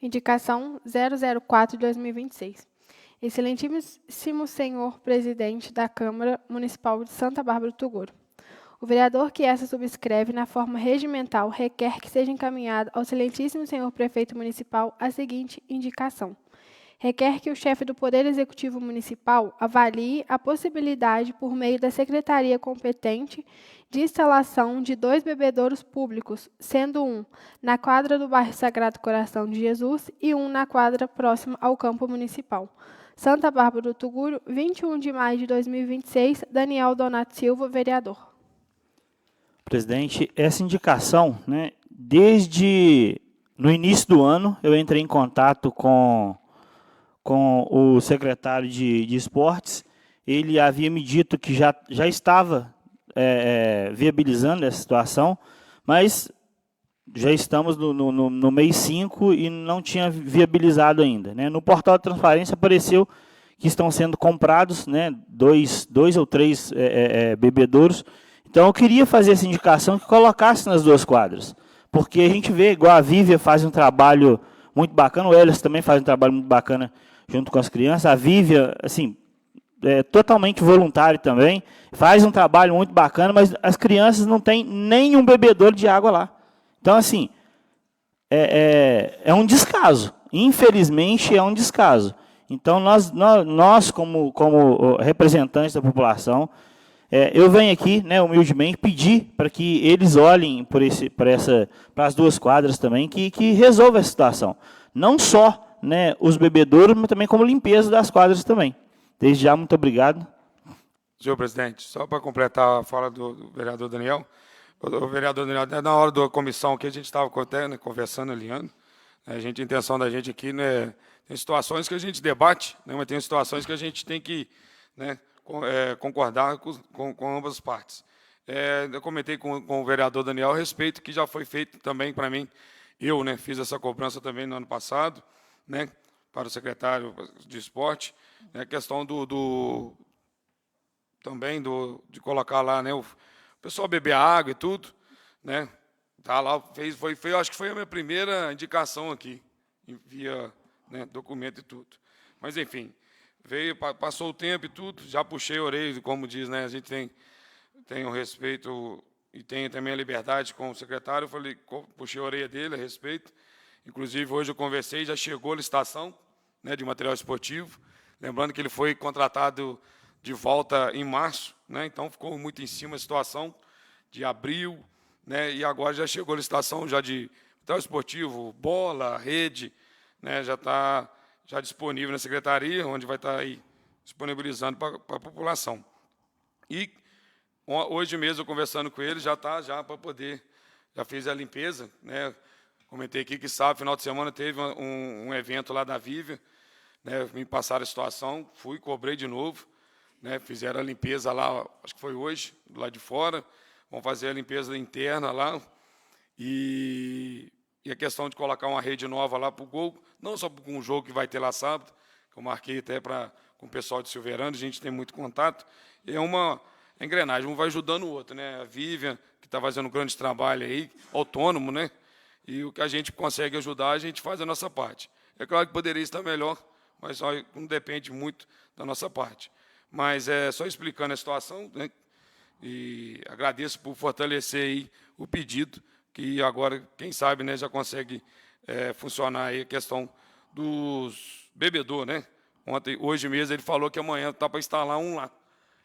Indicação 004/2026. Excelentíssimo senhor presidente da Câmara Municipal de Santa Bárbara do Tuguru. O vereador que essa subscreve na forma regimental requer que seja encaminhado ao excelentíssimo senhor prefeito municipal a seguinte indicação. Requer que o chefe do Poder Executivo Municipal avalie a possibilidade, por meio da secretaria competente, de instalação de 2 bebedouros públicos, sendo um na quadra do bairro Sagrado Coração de Jesus e um na quadra próxima ao campo municipal. Santa Bárbara do Tuguro, 21 de maio de 2026, Daniel Donato Silva, vereador. Presidente, essa indicação, né, desde no início do ano, eu entrei em contato com o secretário de esportes. Ele havia me dito que já estava viabilizando essa situação, mas já estamos no mês 5 e não tinha viabilizado ainda, né? No portal de transparência apareceu que estão sendo comprados, né, dois ou três bebedouros. Então, eu queria fazer essa indicação que colocasse nas 2 quadras, porque a gente vê, igual a Vívia faz um trabalho muito bacana, o Elias também faz um trabalho muito bacana junto com as crianças, a Vívia, assim, é totalmente voluntário também, faz um trabalho muito bacana, mas as crianças não têm nenhum bebedouro de água lá. Então, assim, é um descaso, infelizmente é um descaso. Então, nós como representantes da população, eu venho aqui, né, humildemente, pedir para que eles olhem para as 2 quadras também, que resolva a situação. Não só, né, os bebedouros, mas também como limpeza das quadras também. Desde já, muito obrigado. Senhor presidente, só para completar a fala do vereador Daniel, o vereador Daniel, na hora da comissão que a gente estava conversando, Eliane, a intenção da gente aqui, né, tem situações que a gente debate, né, mas tem situações que a gente tem que, né, concordar com ambas as partes. Eu comentei com o vereador Daniel a respeito, que já foi feito também para mim, eu, né, fiz essa cobrança também no ano passado, né, para o secretário de esporte, né, a questão também de colocar lá, né, o pessoal beber água e tudo, né, tá lá, acho que foi a minha primeira indicação aqui, via, né, documento e tudo. Mas, enfim, passou o tempo e tudo, já puxei a orelha, como diz, né, a gente tem o respeito e tem também a liberdade com o secretário, puxei a orelha dele a respeito. Inclusive, hoje eu conversei, já chegou a licitação, né, de material esportivo, lembrando que ele foi contratado de volta em março, né, então ficou muito em cima a situação de abril, né, e agora já chegou a licitação já de material esportivo, bola, rede, né, já está disponível na secretaria, onde vai estar aí disponibilizando para a população. E hoje mesmo, conversando com ele, já para poder, já fez a limpeza, né? Comentei aqui que sábado, final de semana, teve um evento lá da Vívia, né? Me passaram a situação, cobrei de novo, né? Fizeram a limpeza lá, acho que foi hoje, do lado de fora, vão fazer a limpeza interna lá, e a questão de colocar uma rede nova lá para o gol, não só com um jogo que vai ter lá sábado, que eu marquei até com o pessoal de Silverando, a gente tem muito contato, é uma engrenagem, um vai ajudando o outro, né? A Vivian, que está fazendo um grande trabalho aí, autônomo, né? E o que a gente consegue ajudar, a gente faz a nossa parte. É claro que poderia estar melhor, mas não depende muito da nossa parte. Mas só explicando a situação, né? E agradeço por fortalecer aí o pedido, que agora, quem sabe, né, já consegue funcionar aí a questão dos bebedouros, né? Hoje mesmo ele falou que amanhã está para instalar um lá,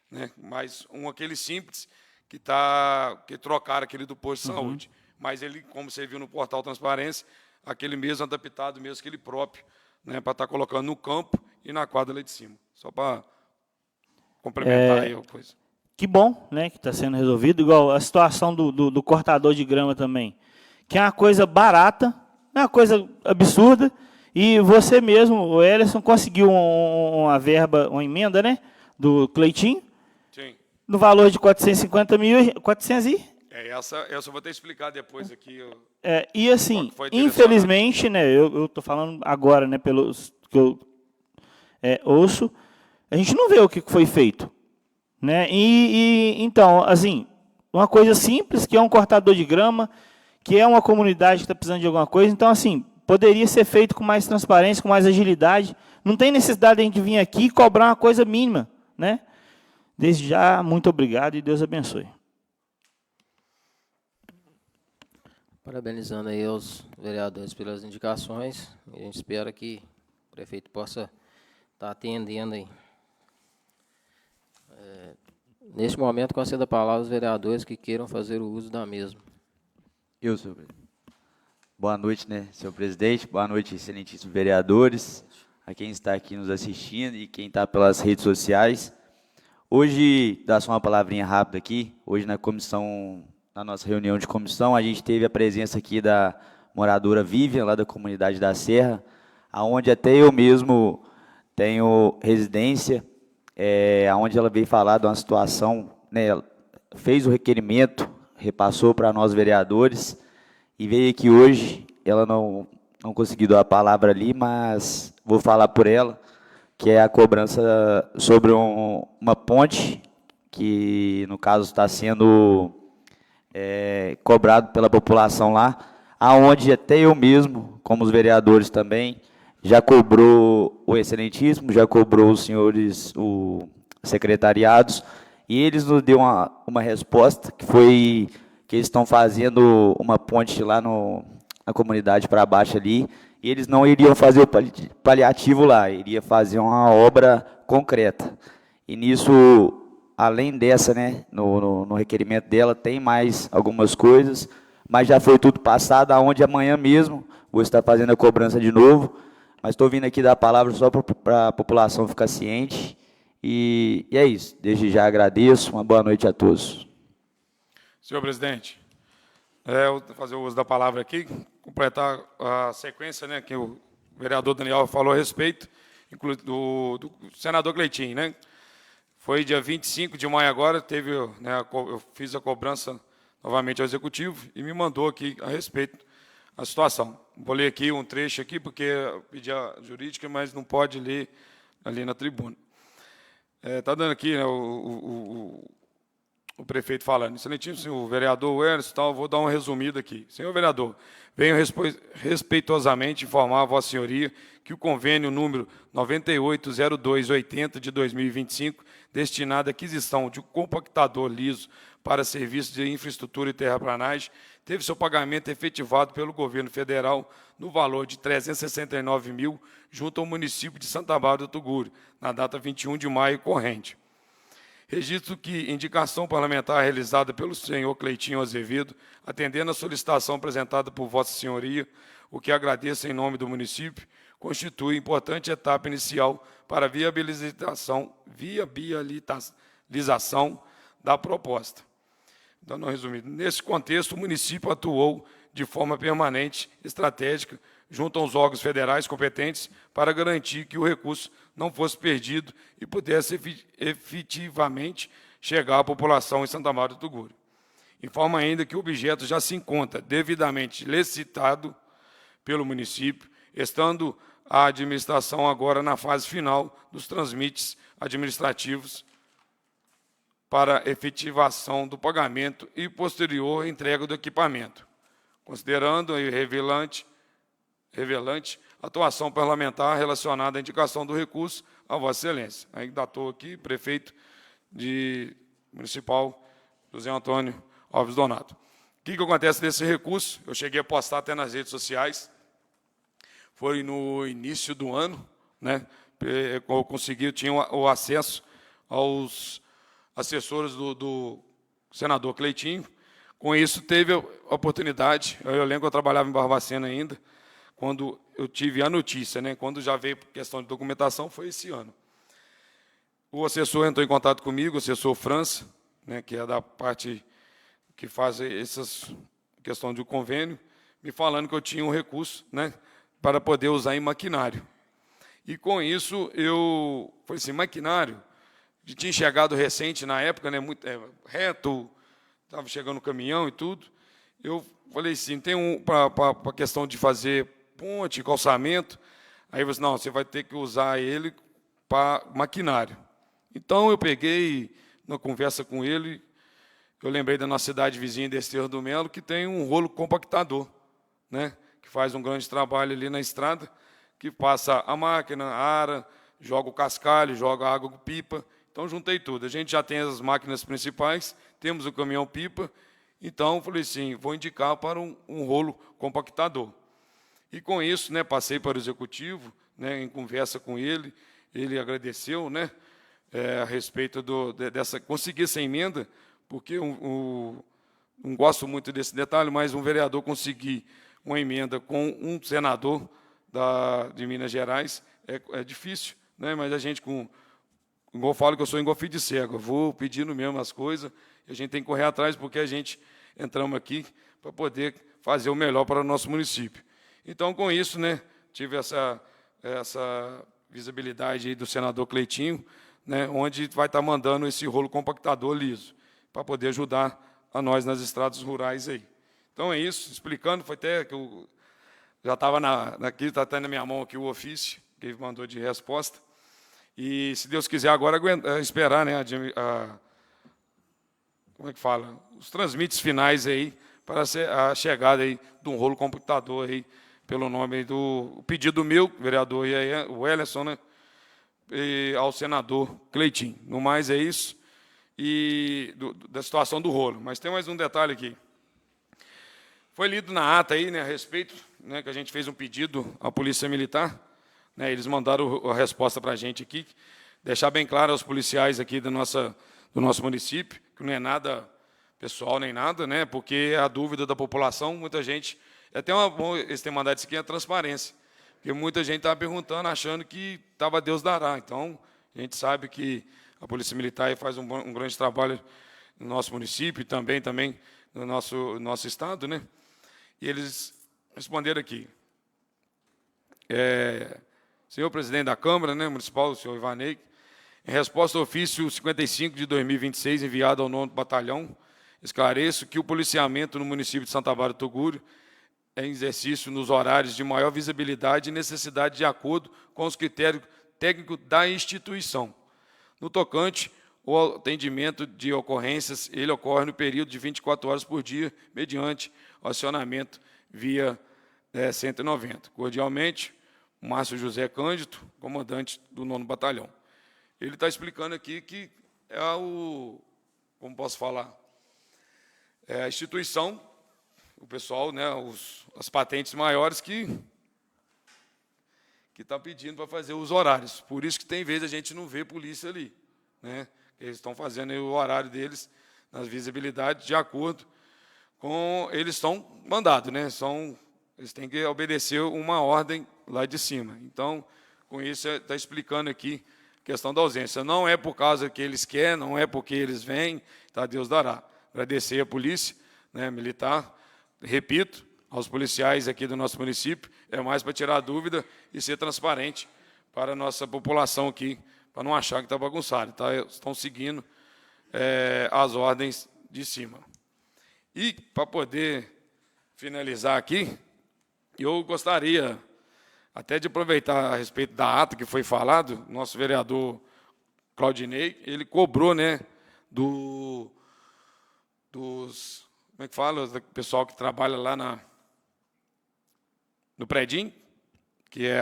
né? Mas aquele simples que trocaram aquele do posto de saúde. Mas ele, como você viu no portal Transparência, aquele mesmo adaptado mesmo, aquele próprio, né, para estar colocando no campo e na quadra lá de cima. Só para complementar aí a coisa. Que bom, né, que está sendo resolvido. Igual a situação do cortador de grama também, que é uma coisa barata, é uma coisa absurda, e você mesmo, o Ellison, conseguiu uma verba, uma emenda, né, do Cleitinho, sim, no valor de 450 mil, 400 e... essa eu vou ter que explicar depois aqui. E assim, infelizmente, né, eu estou falando agora, né, pelos que eu ouço, a gente não vê o que foi feito, né? Então, assim, uma coisa simples, que é um cortador de grama, que é uma comunidade que está precisando de alguma coisa, então, assim, poderia ser feito com mais transparência, com mais agilidade. Não tem necessidade de a gente vir aqui e cobrar uma coisa mínima, né? Desde já, muito obrigado e Deus abençoe. Parabenizando aí aos vereadores pelas indicações. A gente espera que o prefeito possa estar atendendo aí. Neste momento, concedo a palavra aos vereadores que queiram fazer o uso da mesma. Eu, senhor presidente. Boa noite, né, senhor presidente. Boa noite, excelentíssimos vereadores, a quem está aqui nos assistindo e quem está pelas redes sociais. Hoje, dá só uma palavrinha rápida aqui. Hoje, na nossa reunião de comissão, a gente teve a presença aqui da moradora Vivian, lá da comunidade da Serra, aonde até eu mesmo tenho residência, onde ela veio falar de uma situação, né, ela fez o requerimento, repassou para nós vereadores, e veio aqui hoje. Ela não conseguiu dar a palavra ali, mas vou falar por ela, que é a cobrança sobre uma ponte, que no caso está sendo cobrado pela população lá, aonde até eu mesmo, como os vereadores também, já cobrou o excelentíssimo, já cobrou os senhores, os secretariados, e eles nos deu uma resposta, que foi que eles estão fazendo uma ponte lá na comunidade para baixo ali, e eles não iriam fazer o paliativo lá, iria fazer uma obra concreta. E nisso, além dessa, né, no requerimento dela, tem mais algumas coisas, mas já foi tudo passado, aonde amanhã mesmo vou estar fazendo a cobrança de novo, mas estou vindo aqui dar a palavra só para a população ficar ciente, e é isso. Desde já agradeço, uma boa noite a todos. Senhor presidente, eu vou fazer o uso da palavra aqui, completar a sequência, né, que o vereador Daniel falou a respeito, do senador Cleitinho, né? Foi dia 25 de maio agora, né, eu fiz a cobrança novamente ao executivo e me mandou aqui a respeito da situação. Vou ler aqui um trecho aqui, porque eu pedi a jurídica, mas não pode ler ali na tribuna. Está dando aqui, né, o prefeito falando. Excelentíssimo senhor vereador Werner, tal, vou dar um resumido aqui. Senhor vereador, venho respeitosamente informar a vossa senhoria que o convênio número 980280 de 2025, destinado à aquisição de um compactador liso para serviços de infraestrutura e terraplanagem, teve seu pagamento efetivado pelo governo federal no valor de R$ 369 mil, junto ao município de Santa Bárbara do Tuguri, na data 21 de maio corrente. Registro que indicação parlamentar realizada pelo senhor Cleitinho Azevedo, atendendo a solicitação apresentada por Vossa Senhoria, o que agradeço em nome do município, constitui importante etapa inicial para a viabilização da proposta. Dando um resumido, nesse contexto, o município atuou de forma permanente, estratégica, junto aos órgãos federais competentes, para garantir que o recurso não fosse perdido e pudesse efetivamente chegar à população em Santa Maria do Tuguri. Informa ainda que o objeto já se encontra devidamente licitado pelo município, estando a administração agora na fase final dos trâmites administrativos para efetivação do pagamento e posterior entrega do equipamento, considerando e revelante atuação parlamentar relacionada à indicação do recurso a Vossa Excelência. Aí datou aqui, prefeito municipal, José Antônio Alves Donato. O que acontece desse recurso? Eu cheguei a postar até nas redes sociais, foi no início do ano, né? Eu consegui, eu tinha o acesso aos assessores do senador Cleitinho. Com isso, teve a oportunidade, eu lembro que eu trabalhava em Barbacena ainda, quando eu tive a notícia, né? Quando já veio questão de documentação, foi esse ano. O assessor entrou em contato comigo, o assessor França, né, que é da parte que faz essas questão de convênio, me falando que eu tinha um recurso, né, para poder usar em maquinário. E com isso, eu falei assim, maquinário, tinha chegado recente na época, né, muito reto, estava chegando o caminhão e tudo. Eu falei assim, tem para a questão de fazer ponte, calçamento. Aí você, não, você vai ter que usar ele para maquinário. Então, eu peguei, na conversa com ele, eu lembrei da nossa cidade vizinha de Desterro do Melo, que tem um rolo compactador, né, que faz um grande trabalho ali na estrada, que passa a máquina, ara, joga o cascalho, joga a água com pipa. Então, juntei tudo. A gente já tem as máquinas principais, temos o caminhão-pipa, Então, falei assim, vou indicar para um rolo compactador. E com isso, né, passei para o executivo, né, em conversa com ele agradeceu, né, a respeito dessa conseguir essa emenda, porque não gosto muito desse detalhe, mas um vereador conseguir uma emenda com um senador de Minas Gerais é difícil, né, mas a gente, igual eu falo que eu sou igual filho de cego, eu vou pedindo mesmo as coisas, e a gente tem que correr atrás, porque a gente entramos aqui para poder fazer o melhor para o nosso município. Então, com isso, né, tive essa visibilidade aí do senador Cleitinho, né, onde vai estar mandando esse rolo compactador liso, para poder ajudar a nós nas estradas rurais aí. Então é isso, explicando, foi até que eu já estava aqui, está até na minha mão aqui o ofício, que ele mandou de resposta. E, se Deus quiser, agora esperar, né, como é que fala? Os trâmites finais aí, para a chegada aí de um rolo compactador aí, pelo nome do pedido meu, vereador o Wellerson, né, e ao senador Cleitinho. No mais é isso, e da situação do rolo. Mas tem mais um detalhe aqui. Foi lido na ata aí, né, a respeito, né, que a gente fez um pedido à Polícia Militar, né, eles mandaram a resposta para a gente aqui, deixar bem claro aos policiais aqui do nosso município, que não é nada pessoal nem nada, né, porque é a dúvida da população, muita gente... Até bom eles terem mandado isso aqui, é a transparência, porque muita gente estava perguntando, achando que estava Deus dará. Então, a gente sabe que a Polícia Militar faz um grande trabalho no nosso município e também no nosso estado, né? E eles responderam aqui. Senhor presidente da Câmara, né, Municipal, o senhor Ivanei, em resposta ao ofício 55 de 2026, enviado ao 9º Batalhão, esclareço que o policiamento no município de Santa Bárbara do Tuguri é em exercício nos horários de maior visibilidade e necessidade de acordo com os critérios técnicos da instituição. No tocante, o atendimento de ocorrências, ele ocorre no período de 24 horas por dia, mediante acionamento via 190. Cordialmente, Márcio José Cândido, comandante do 9º Batalhão. Ele está explicando aqui que é como posso falar, é a instituição, o pessoal, né, as patentes maiores que está pedindo para fazer os horários. Por isso que tem vezes a gente não vê polícia ali, né? Eles estão fazendo o horário deles nas visibilidades de acordo com eles estão mandados, né? Eles têm que obedecer uma ordem lá de cima. Então, com isso está explicando aqui a questão da ausência. Não é por causa que eles querem, não é porque eles vêm, tá? Deus dará. Agradecer a polícia, né, militar. Repito, aos policiais aqui do nosso município, é mais para tirar a dúvida e ser transparente para a nossa população aqui, para não achar que está bagunçado. Tá? Estão seguindo as ordens de cima. E, para poder finalizar aqui, eu gostaria até de aproveitar a respeito da ata que foi falado, nosso vereador Claudinei, ele cobrou, né, dos... Como é que fala? O pessoal que trabalha lá no predinho, que é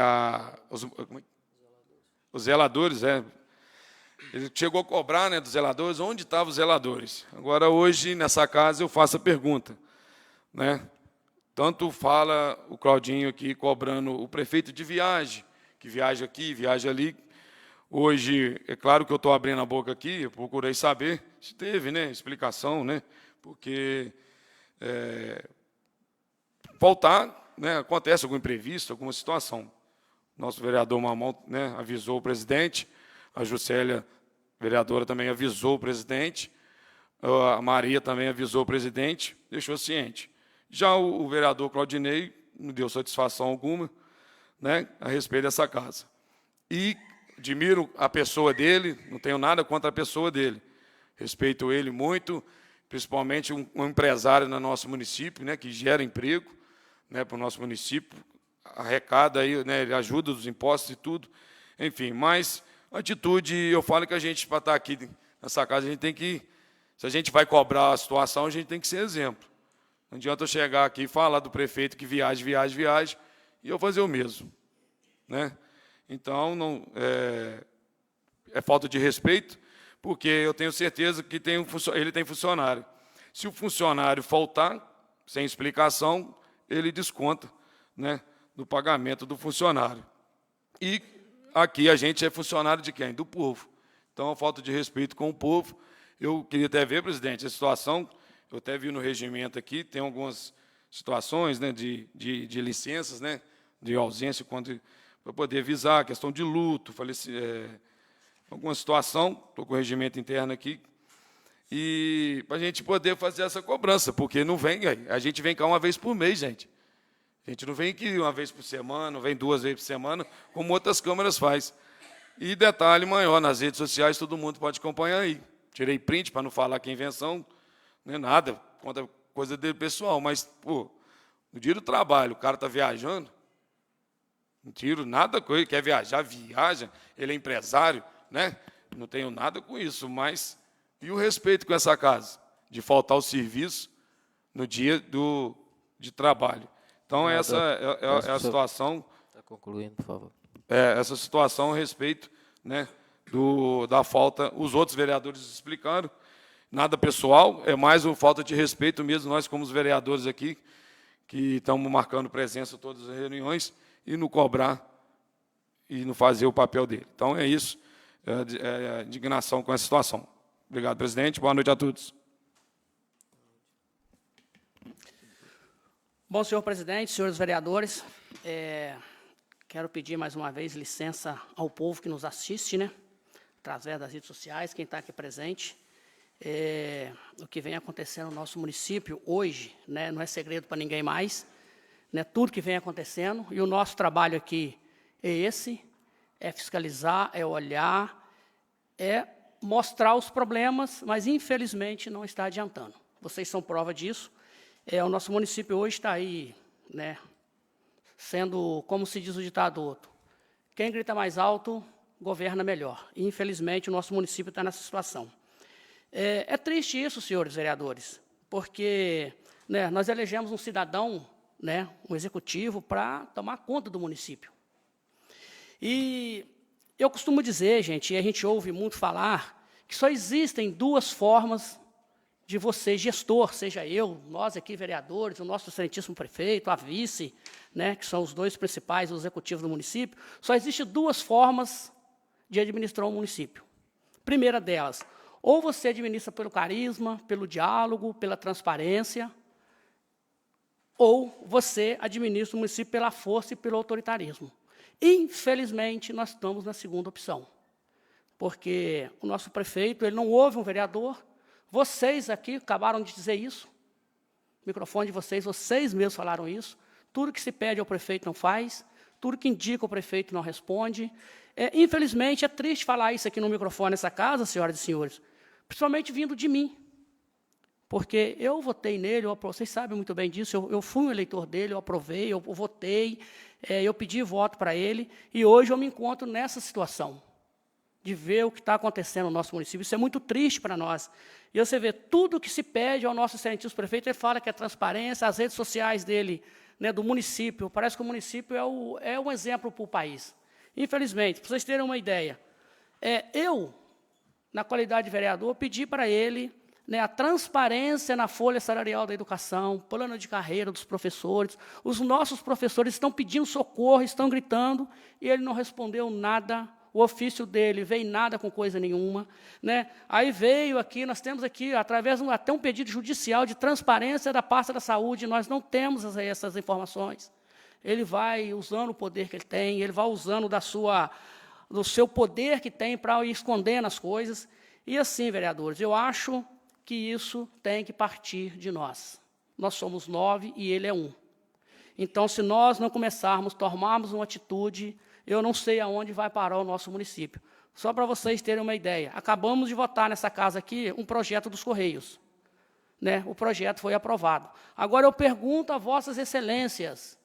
os zeladores. Ele chegou a cobrar, né, dos zeladores, onde estavam os zeladores. Agora, hoje, nessa casa, eu faço a pergunta. Né? Tanto fala o Claudinho aqui cobrando o prefeito de viagem, que viaja aqui, viaja ali. Hoje, é claro que eu estou abrindo a boca aqui, eu procurei saber se teve, né, explicação, né, porque faltar, né, acontece algum imprevisto, alguma situação. Nosso vereador Mamão, né, avisou o presidente, a Juscelia, vereadora, também avisou o presidente, a Maria também avisou o presidente, deixou ciente. Já o vereador Claudinei não deu satisfação alguma, né, a respeito dessa casa. E admiro a pessoa dele, não tenho nada contra a pessoa dele, respeito ele muito, principalmente um empresário no nosso município, né, que gera emprego, né, para o nosso município, arrecada aí, né, ele ajuda os impostos e tudo, enfim, mas a atitude, eu falo que a gente, para estar aqui nessa casa, a gente tem que, se a gente vai cobrar a situação, a gente tem que ser exemplo. Não adianta eu chegar aqui e falar do prefeito que viaja, e eu fazer o mesmo. Né? Então, não, é falta de respeito, porque eu tenho certeza que ele tem funcionário. Se o funcionário faltar, sem explicação, ele desconta, né, do pagamento do funcionário. E aqui a gente é funcionário de quem? Do povo. Então, a falta de respeito com o povo. Eu queria até ver, presidente, a situação, eu até vi no regimento aqui, tem algumas situações, né, de licenças, né, de ausência, para poder avisar, questão de luto, alguma situação, estou com o regimento interno aqui, e para a gente poder fazer essa cobrança, porque não vem, a gente vem cá uma vez por mês, gente. A gente não vem aqui uma vez por semana, não vem 2 vezes por semana, como outras câmaras faz. E detalhe maior, nas redes sociais todo mundo pode acompanhar aí. Tirei print para não falar que é invenção, não é nada, conta coisa dele pessoal, mas, pô, no dia do trabalho, o cara está viajando, não tiro nada com ele, quer viajar, viaja, ele é empresário, né? Não tenho nada com isso, mas e o respeito com essa casa? De faltar o serviço no dia de trabalho. Então, essa é a situação. Está concluindo, por favor. Essa situação a respeito, né, da falta, os outros vereadores explicaram, nada pessoal, é mais uma falta de respeito mesmo, nós como os vereadores aqui, que estamos marcando presença em todas as reuniões, e não cobrar e não fazer o papel dele. Então, é isso, a indignação com essa situação. Obrigado, presidente. Boa noite a todos. Bom, senhor presidente, senhores vereadores, quero pedir mais uma vez licença ao povo que nos assiste, né, através das redes sociais, quem está aqui presente. O que vem acontecendo no nosso município hoje, né, não é segredo para ninguém mais, né, tudo que vem acontecendo, e o nosso trabalho aqui é esse, é fiscalizar, é olhar, é mostrar os problemas, mas, infelizmente, não está adiantando. Vocês são prova disso. O nosso município hoje está aí, né, sendo, como se diz o ditado outro, quem grita mais alto, governa melhor. E, infelizmente, o nosso município está nessa situação. É triste isso, senhores vereadores, porque, né, nós elegemos um cidadão, né, um executivo, para tomar conta do município. E eu costumo dizer, gente, e a gente ouve muito falar, que só existem 2 formas de você, gestor, seja eu, nós aqui, vereadores, o nosso excelentíssimo prefeito, a vice, né, que são os 2 principais executivos do município, só existem 2 formas de administrar um município. Primeira delas, ou você administra pelo carisma, pelo diálogo, pela transparência, ou você administra o município pela força e pelo autoritarismo. Infelizmente, nós estamos na segunda opção, porque o nosso prefeito, ele não ouve um vereador. Vocês aqui acabaram de dizer isso, o microfone de vocês mesmos falaram isso. Tudo que se pede ao prefeito não faz, tudo que indica o prefeito não responde. Infelizmente, é triste falar isso aqui no microfone nessa casa, senhoras e senhores, principalmente vindo de mim, porque eu votei nele, vocês sabem muito bem disso, eu fui um eleitor dele, eu aprovei, eu votei, eu pedi voto para ele, e hoje eu me encontro nessa situação, de ver o que está acontecendo no nosso município. Isso é muito triste para nós. E você vê, tudo que se pede ao nosso excelentíssimo prefeito, ele fala que é transparência, as redes sociais dele, né, do município, parece que o município é um exemplo para o país. Infelizmente, para vocês terem uma ideia, eu, na qualidade de vereador, pedi para ele, né, a transparência na folha salarial da educação, plano de carreira dos professores. Os nossos professores estão pedindo socorro, estão gritando, e ele não respondeu nada. O ofício dele veio nada com coisa nenhuma, né? Aí veio aqui, nós temos aqui, através até um pedido judicial de transparência da pasta da saúde, nós não temos essas informações. Ele vai usando o poder que ele tem, ele vai usando do seu poder que tem para ir escondendo as coisas. E assim, vereadores, eu acho que isso tem que partir de nós. Nós somos 9 e ele é 1. Então, se nós não começarmos, tomarmos uma atitude, eu não sei aonde vai parar o nosso município. Só para vocês terem uma ideia, acabamos de votar nessa casa aqui um projeto dos Correios, né? O projeto foi aprovado. Agora eu pergunto a vossas excelências,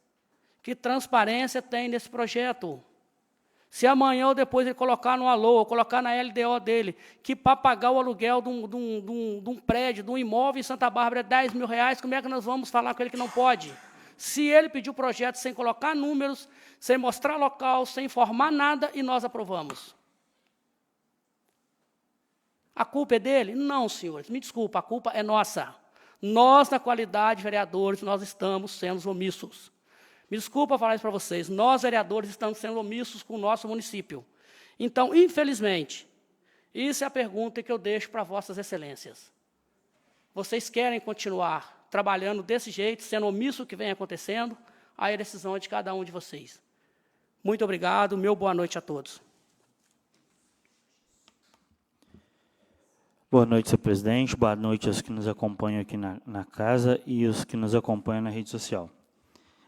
que transparência tem nesse projeto? Se amanhã ou depois ele colocar no Alô, ou colocar na LDO dele, que para pagar o aluguel de um prédio, de um imóvel em Santa Bárbara é R$10 mil, como é que nós vamos falar com ele que não pode? Se ele pediu o projeto sem colocar números, sem mostrar local, sem informar nada, e nós aprovamos. A culpa é dele? Não, senhores, me desculpa, a culpa é nossa. Nós, na qualidade de vereadores, nós estamos sendo omissos. Me desculpa falar isso para vocês, nós, vereadores, estamos sendo omissos com o nosso município. Então, infelizmente, isso é a pergunta que eu deixo para vossas excelências. Vocês querem continuar trabalhando desse jeito, sendo omisso o que vem acontecendo? Aí a decisão é de cada um de vocês. Muito obrigado, meu boa noite a todos. Boa noite, senhor presidente. Boa noite aos que nos acompanham aqui na casa e os que nos acompanham na rede social.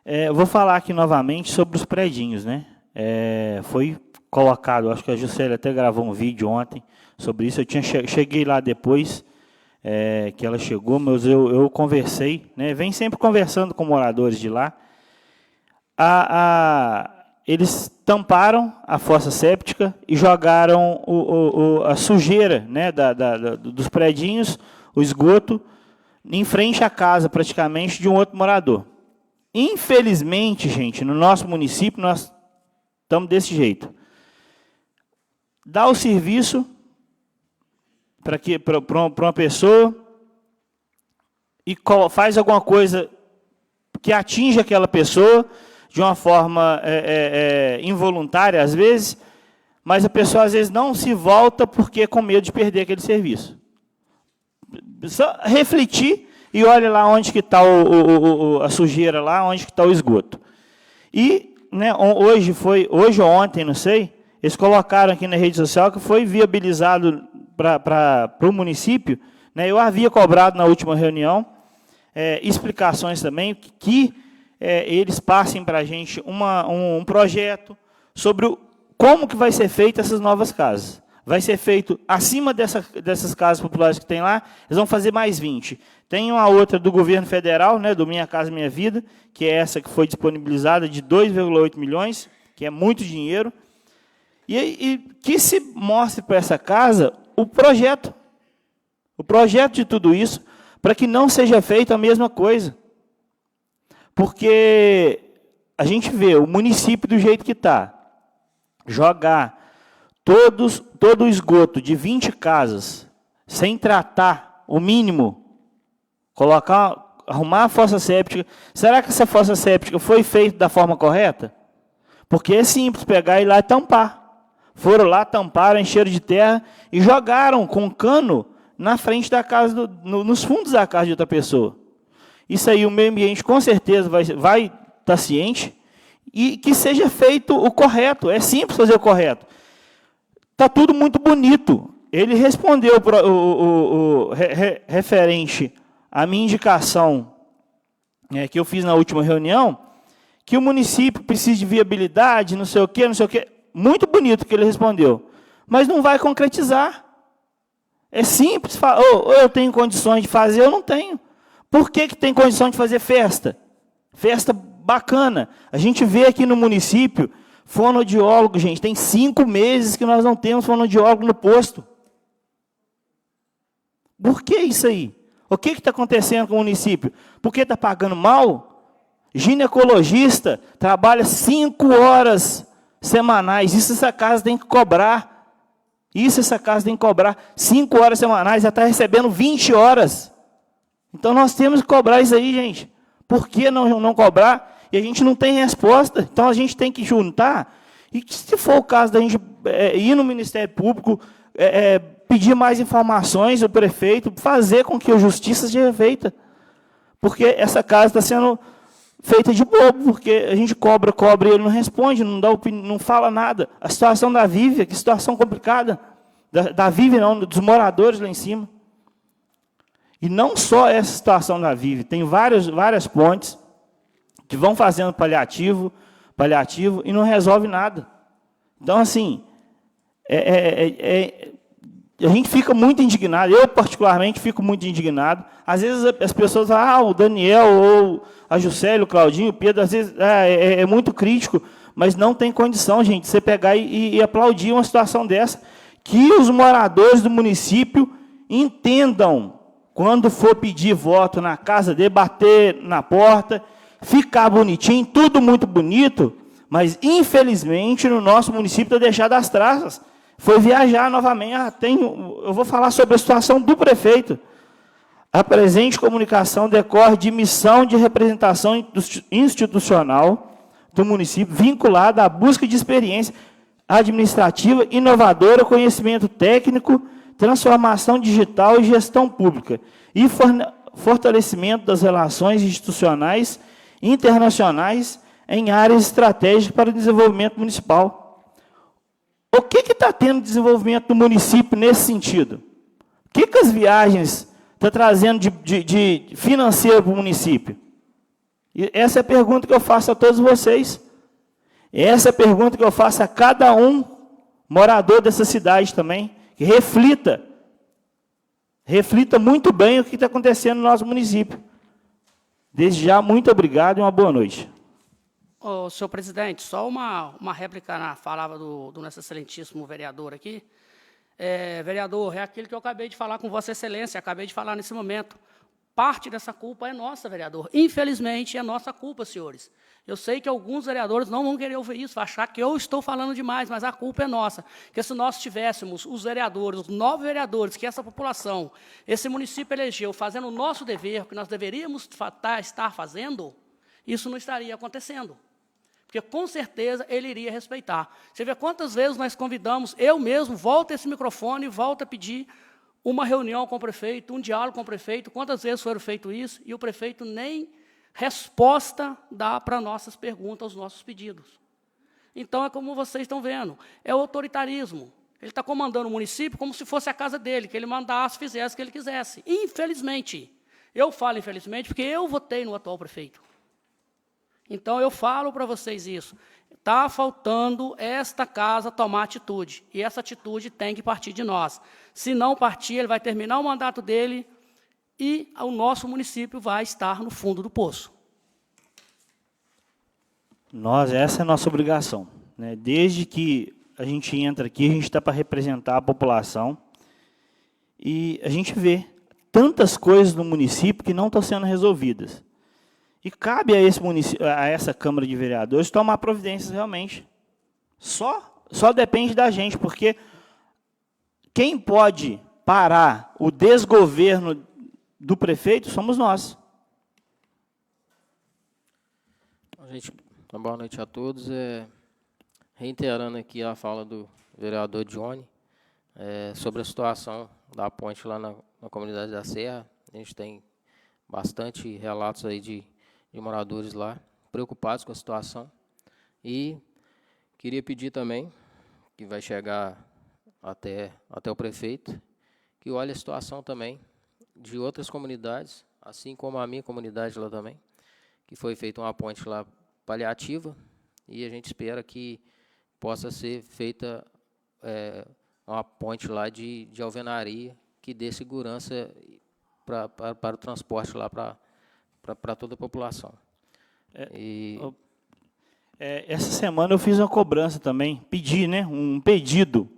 Eu vou falar aqui novamente sobre os predinhos, né? Foi colocado, acho que a Juscelia até gravou um vídeo ontem sobre isso. Eu cheguei lá depois que ela chegou, mas eu conversei, né? Vem sempre conversando com moradores de lá. Eles tamparam a fossa séptica e jogaram a sujeira, né, dos predinhos, o esgoto, em frente à casa, praticamente, de um outro morador. Infelizmente, gente, no nosso município, nós estamos desse jeito. Dá o serviço para uma pessoa e faz alguma coisa que atinge aquela pessoa, de uma forma involuntária, às vezes, mas a pessoa, às vezes, não se volta porque com medo de perder aquele serviço. Só refletir e olha lá onde que está a sujeira, lá onde que está o esgoto. E, né, hoje ou ontem, não sei, eles colocaram aqui na rede social que foi viabilizado para o município, né, eu havia cobrado na última reunião explicações também, que eles passem para a gente um projeto sobre como que vai ser feito essas novas casas. Vai ser feito acima dessas casas populares que tem lá, eles vão fazer mais 20. Tem uma outra do governo federal, né, do Minha Casa Minha Vida, que é essa que foi disponibilizada de 2,8 milhões, que é muito dinheiro, e que se mostre para essa casa o projeto de tudo isso, para que não seja feita a mesma coisa. Porque a gente vê o município do jeito que está, jogar todo o esgoto de 20 casas, sem tratar o mínimo, arrumar a fossa séptica. Será que essa fossa séptica foi feita da forma correta? Porque é simples pegar e ir lá e tampar. Foram lá, tamparam, encheram de terra e jogaram com um cano na frente da casa, nos fundos da casa de outra pessoa. Isso aí o meio ambiente com certeza vai estar ciente e que seja feito o correto. É simples fazer o correto. Está tudo muito bonito. Ele respondeu referente à minha indicação que eu fiz na última reunião, que o município precisa de viabilidade, não sei o quê, não sei o quê. Muito bonito que ele respondeu. Mas não vai concretizar. É simples. Ou eu tenho condições de fazer, ou não tenho. Por que tem condição de fazer festa? Festa bacana. A gente vê aqui no município, fonoaudiólogo, gente, tem 5 meses que nós não temos fonoaudiólogo no posto. Por que isso aí? O que está acontecendo com o município? Porque está pagando mal? Ginecologista trabalha 5 horas semanais. Isso essa casa tem que cobrar. 5 horas semanais, já está recebendo 20 horas. Então, nós temos que cobrar isso aí, gente. Por que não cobrar? E a gente não tem resposta. Então, a gente tem que juntar. E se for o caso da gente ir no Ministério Público, pedir mais informações ao prefeito, fazer com que a justiça seja feita. Porque essa casa está sendo feita de bobo, porque a gente cobra e ele não responde, não fala nada. A situação da Vive, que situação complicada. Da Vive não, dos moradores lá em cima. E não só essa situação da Vive, tem várias pontes que vão fazendo paliativo, e não resolve nada. Então, assim, a gente fica muito indignado, eu particularmente fico muito indignado. Às vezes as pessoas falam, o Daniel, ou a Juscelia, o Claudinho, o Pedro, às vezes é muito crítico, mas não tem condição, gente, de você pegar e aplaudir uma situação dessa. Que os moradores do município entendam, quando for pedir voto na casa dele, bater na porta, ficar bonitinho, tudo muito bonito, mas, infelizmente, no nosso município está deixado as traças. Foi viajar novamente. Eu vou falar sobre a situação do prefeito. A presente comunicação decorre de missão de representação institucional do município vinculada à busca de experiência administrativa inovadora, conhecimento técnico, transformação digital e gestão pública, e fortalecimento das relações institucionais internacionais em áreas estratégicas para o desenvolvimento municipal. O que está tendo desenvolvimento do município nesse sentido? O que as viagens estão trazendo de financeiro para o município? E essa é a pergunta que eu faço a todos vocês. Essa é a pergunta que eu faço a cada um morador dessa cidade também, que reflita muito bem o que está acontecendo no nosso município. Desde já, muito obrigado e uma boa noite. Senhor presidente, só uma réplica na palavra do nosso excelentíssimo vereador aqui. Vereador, é aquilo que eu acabei de falar com Vossa Excelência, acabei de falar nesse momento. Parte dessa culpa é nossa, vereador. Infelizmente, é nossa culpa, senhores. Eu sei que alguns vereadores não vão querer ouvir isso, vão achar que eu estou falando demais, mas a culpa é nossa. Porque se nós tivéssemos os vereadores, os 9 vereadores que essa população, esse município elegeu, fazendo o nosso dever, o que nós deveríamos estar fazendo, isso não estaria acontecendo. Porque, com certeza, ele iria respeitar. Você vê quantas vezes nós convidamos, eu mesmo, volto a esse microfone e volto a pedir uma reunião com o prefeito, um diálogo com o prefeito, quantas vezes foram feito isso, e o prefeito nem resposta dá para nossas perguntas, aos nossos pedidos. Então, é como vocês estão vendo, é o autoritarismo. Ele está comandando o município como se fosse a casa dele, que ele mandasse, fizesse o que ele quisesse. Infelizmente, eu falo infelizmente porque eu votei no atual prefeito. Então, eu falo para vocês isso. Está faltando esta casa tomar atitude, e essa atitude tem que partir de nós. Se não partir, ele vai terminar o mandato dele e o nosso município vai estar no fundo do poço. Essa é a nossa obrigação, né? Desde que a gente entra aqui, a gente está para representar a população, e a gente vê tantas coisas no município que não estão sendo resolvidas. E cabe a essa Câmara de Vereadores tomar providências realmente. Só depende da gente, porque quem pode parar o desgoverno do prefeito somos nós. Gente, boa noite a todos. Reiterando aqui a fala do vereador Johnny, sobre a situação da ponte lá na comunidade da Serra. A gente tem bastante relatos aí de moradores lá, preocupados com a situação. E queria pedir também, que vai chegar até o prefeito, que olhe a situação também de outras comunidades, assim como a minha comunidade lá também, que foi feita uma ponte lá paliativa, e a gente espera que possa ser feita uma ponte lá de alvenaria, que dê segurança para o transporte lá para toda a população. Essa semana eu fiz uma cobrança também, um pedido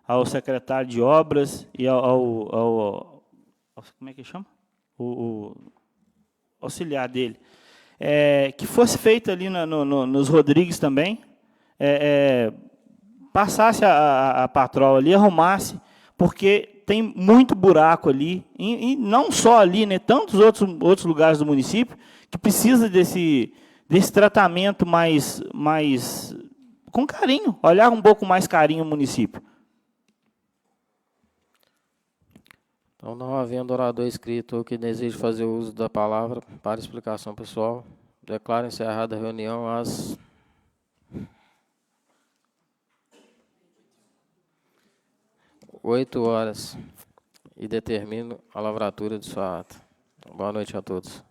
ao secretário de obras e ao como é que chama? O auxiliar dele, que fosse feito ali nos Rodrigues também, passasse a patroa ali, arrumasse, porque tem muito buraco ali, e não só ali, né, tantos outros lugares do município, que precisa desse tratamento mais com carinho, olhar um pouco mais carinho o município. Então, não havendo orador inscrito ou que deseje fazer uso da palavra para explicação pessoal, declaro encerrada a reunião às 8 horas e determino a lavratura de sua ata. Boa noite a todos.